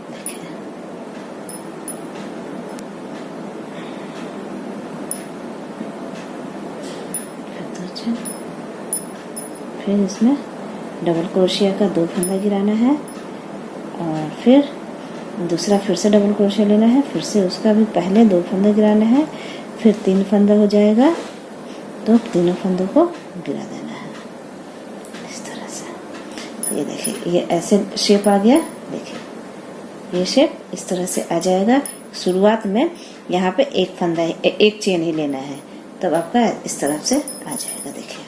देखिए। फिर 2 चेन, फिर इसमें डबल क्रोशिया का 2 फंदा गिराना है और फिर दूसरा फिर से डबल क्रोशिया लेना है। फिर से उसका भी पहले 2 फंदा गिराना है, फिर 3 फंदा हो जाएगा तो तीनों फंदों को गिरा देना है इस तरह से। ये देखिए ये ऐसे शेप आ गया। देखिए ये शेप इस तरह से आ जाएगा। शुरुआत में यहाँ पे एक फंदा, एक चेन ही लेना है, तब आपका इस तरफ से आ जाएगा। देखिए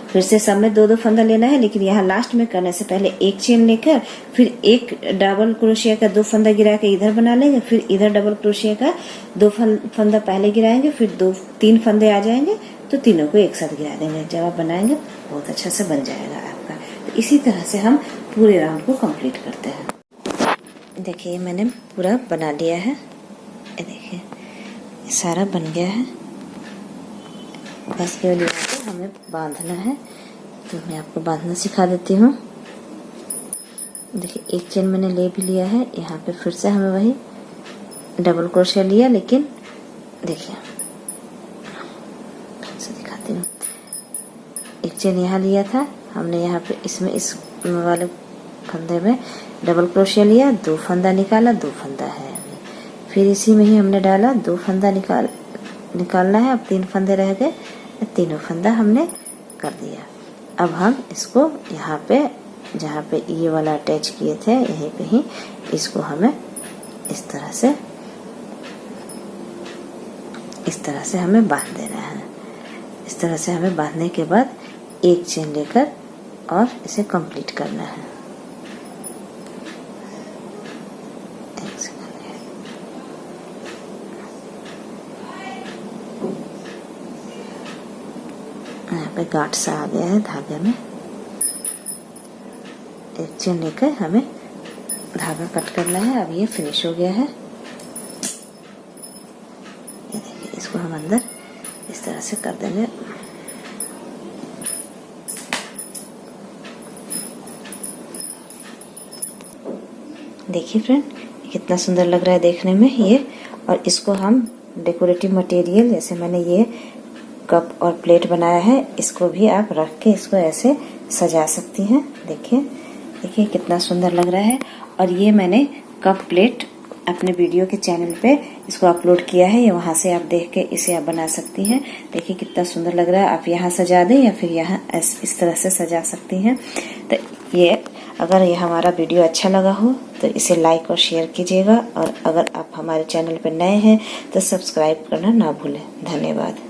फिर से सब में 2-2 फंदा लेना है, लेकिन यहाँ लास्ट में करने से पहले एक चेन लेकर फिर एक डबल क्रोशिया का 2 फंदा गिरा के इधर बना लेंगे। फिर इधर डबल क्रोशिया का 2 फंदा पहले गिराएंगे, फिर 2-3 फंदे आ जाएंगे तो तीनों को एक साथ गिरा देंगे। जब आप बनाएंगे बहुत अच्छा से बन जाएगा आपका। तो इसी तरह से हम पूरे राउंड को कंप्लीट करते हैं। देखिए मैंने पूरा बना लिया है। ये देखिए सारा बन गया है। बस केवल यहाँ हमें बांधना है, तो मैं आपको बांधना सिखा देती हूँ। देखिए एक चेन मैंने ले भी लिया है। यहाँ पे फिर से हमें वही डबल क्रोशिया लिया, लेकिन देखिए फिर से दिखाती हूँ। एक चेन यहाँ लिया था हमने, यहाँ पे इसमें इस वाले फंदे में डबल क्रोशिया लिया, 2 फंदा निकाला, 2 फंदा है। फिर इसी में ही हमने डाला, 2 फंदा निकालना है। अब 3 फंदे रह गए, तीनों फंदा हमने कर दिया। अब हम इसको यहाँ पे जहाँ पे ये वाला अटैच किए थे यहीं पे ही इसको हमें इस तरह से हमें बांध देना है। इस तरह से हमें बांधने के बाद एक चेन लेकर और इसे कंप्लीट करना है। यहाँ पे गांठ सा आ गया है धागे में। एक चेन लेकर हमें धागा कट करना है। अब ये फिनिश हो गया है। ये देखिए इसको हम अंदर इस तरह से कर देंगे। देखिए फ्रेंड कितना सुंदर लग रहा है देखने में ये। और इसको हम डेकोरेटिव मटेरियल, जैसे मैंने ये कप और प्लेट बनाया है, इसको भी आप रख के इसको ऐसे सजा सकती हैं। देखिए कितना सुंदर लग रहा है। और ये मैंने कप प्लेट अपने वीडियो के चैनल पे इसको अपलोड किया है, वहां से आप देख के इसे आप बना सकती हैं। देखिए कितना सुंदर लग रहा है। आप यहाँ सजा दें या फिर यहाँ इस तरह से सजा सकती हैं। तो ये अगर ये हमारा वीडियो अच्छा लगा हो तो इसे लाइक और शेयर कीजिएगा। और अगर आप हमारे चैनल पर नए हैं तो सब्सक्राइब करना ना भूलें। धन्यवाद।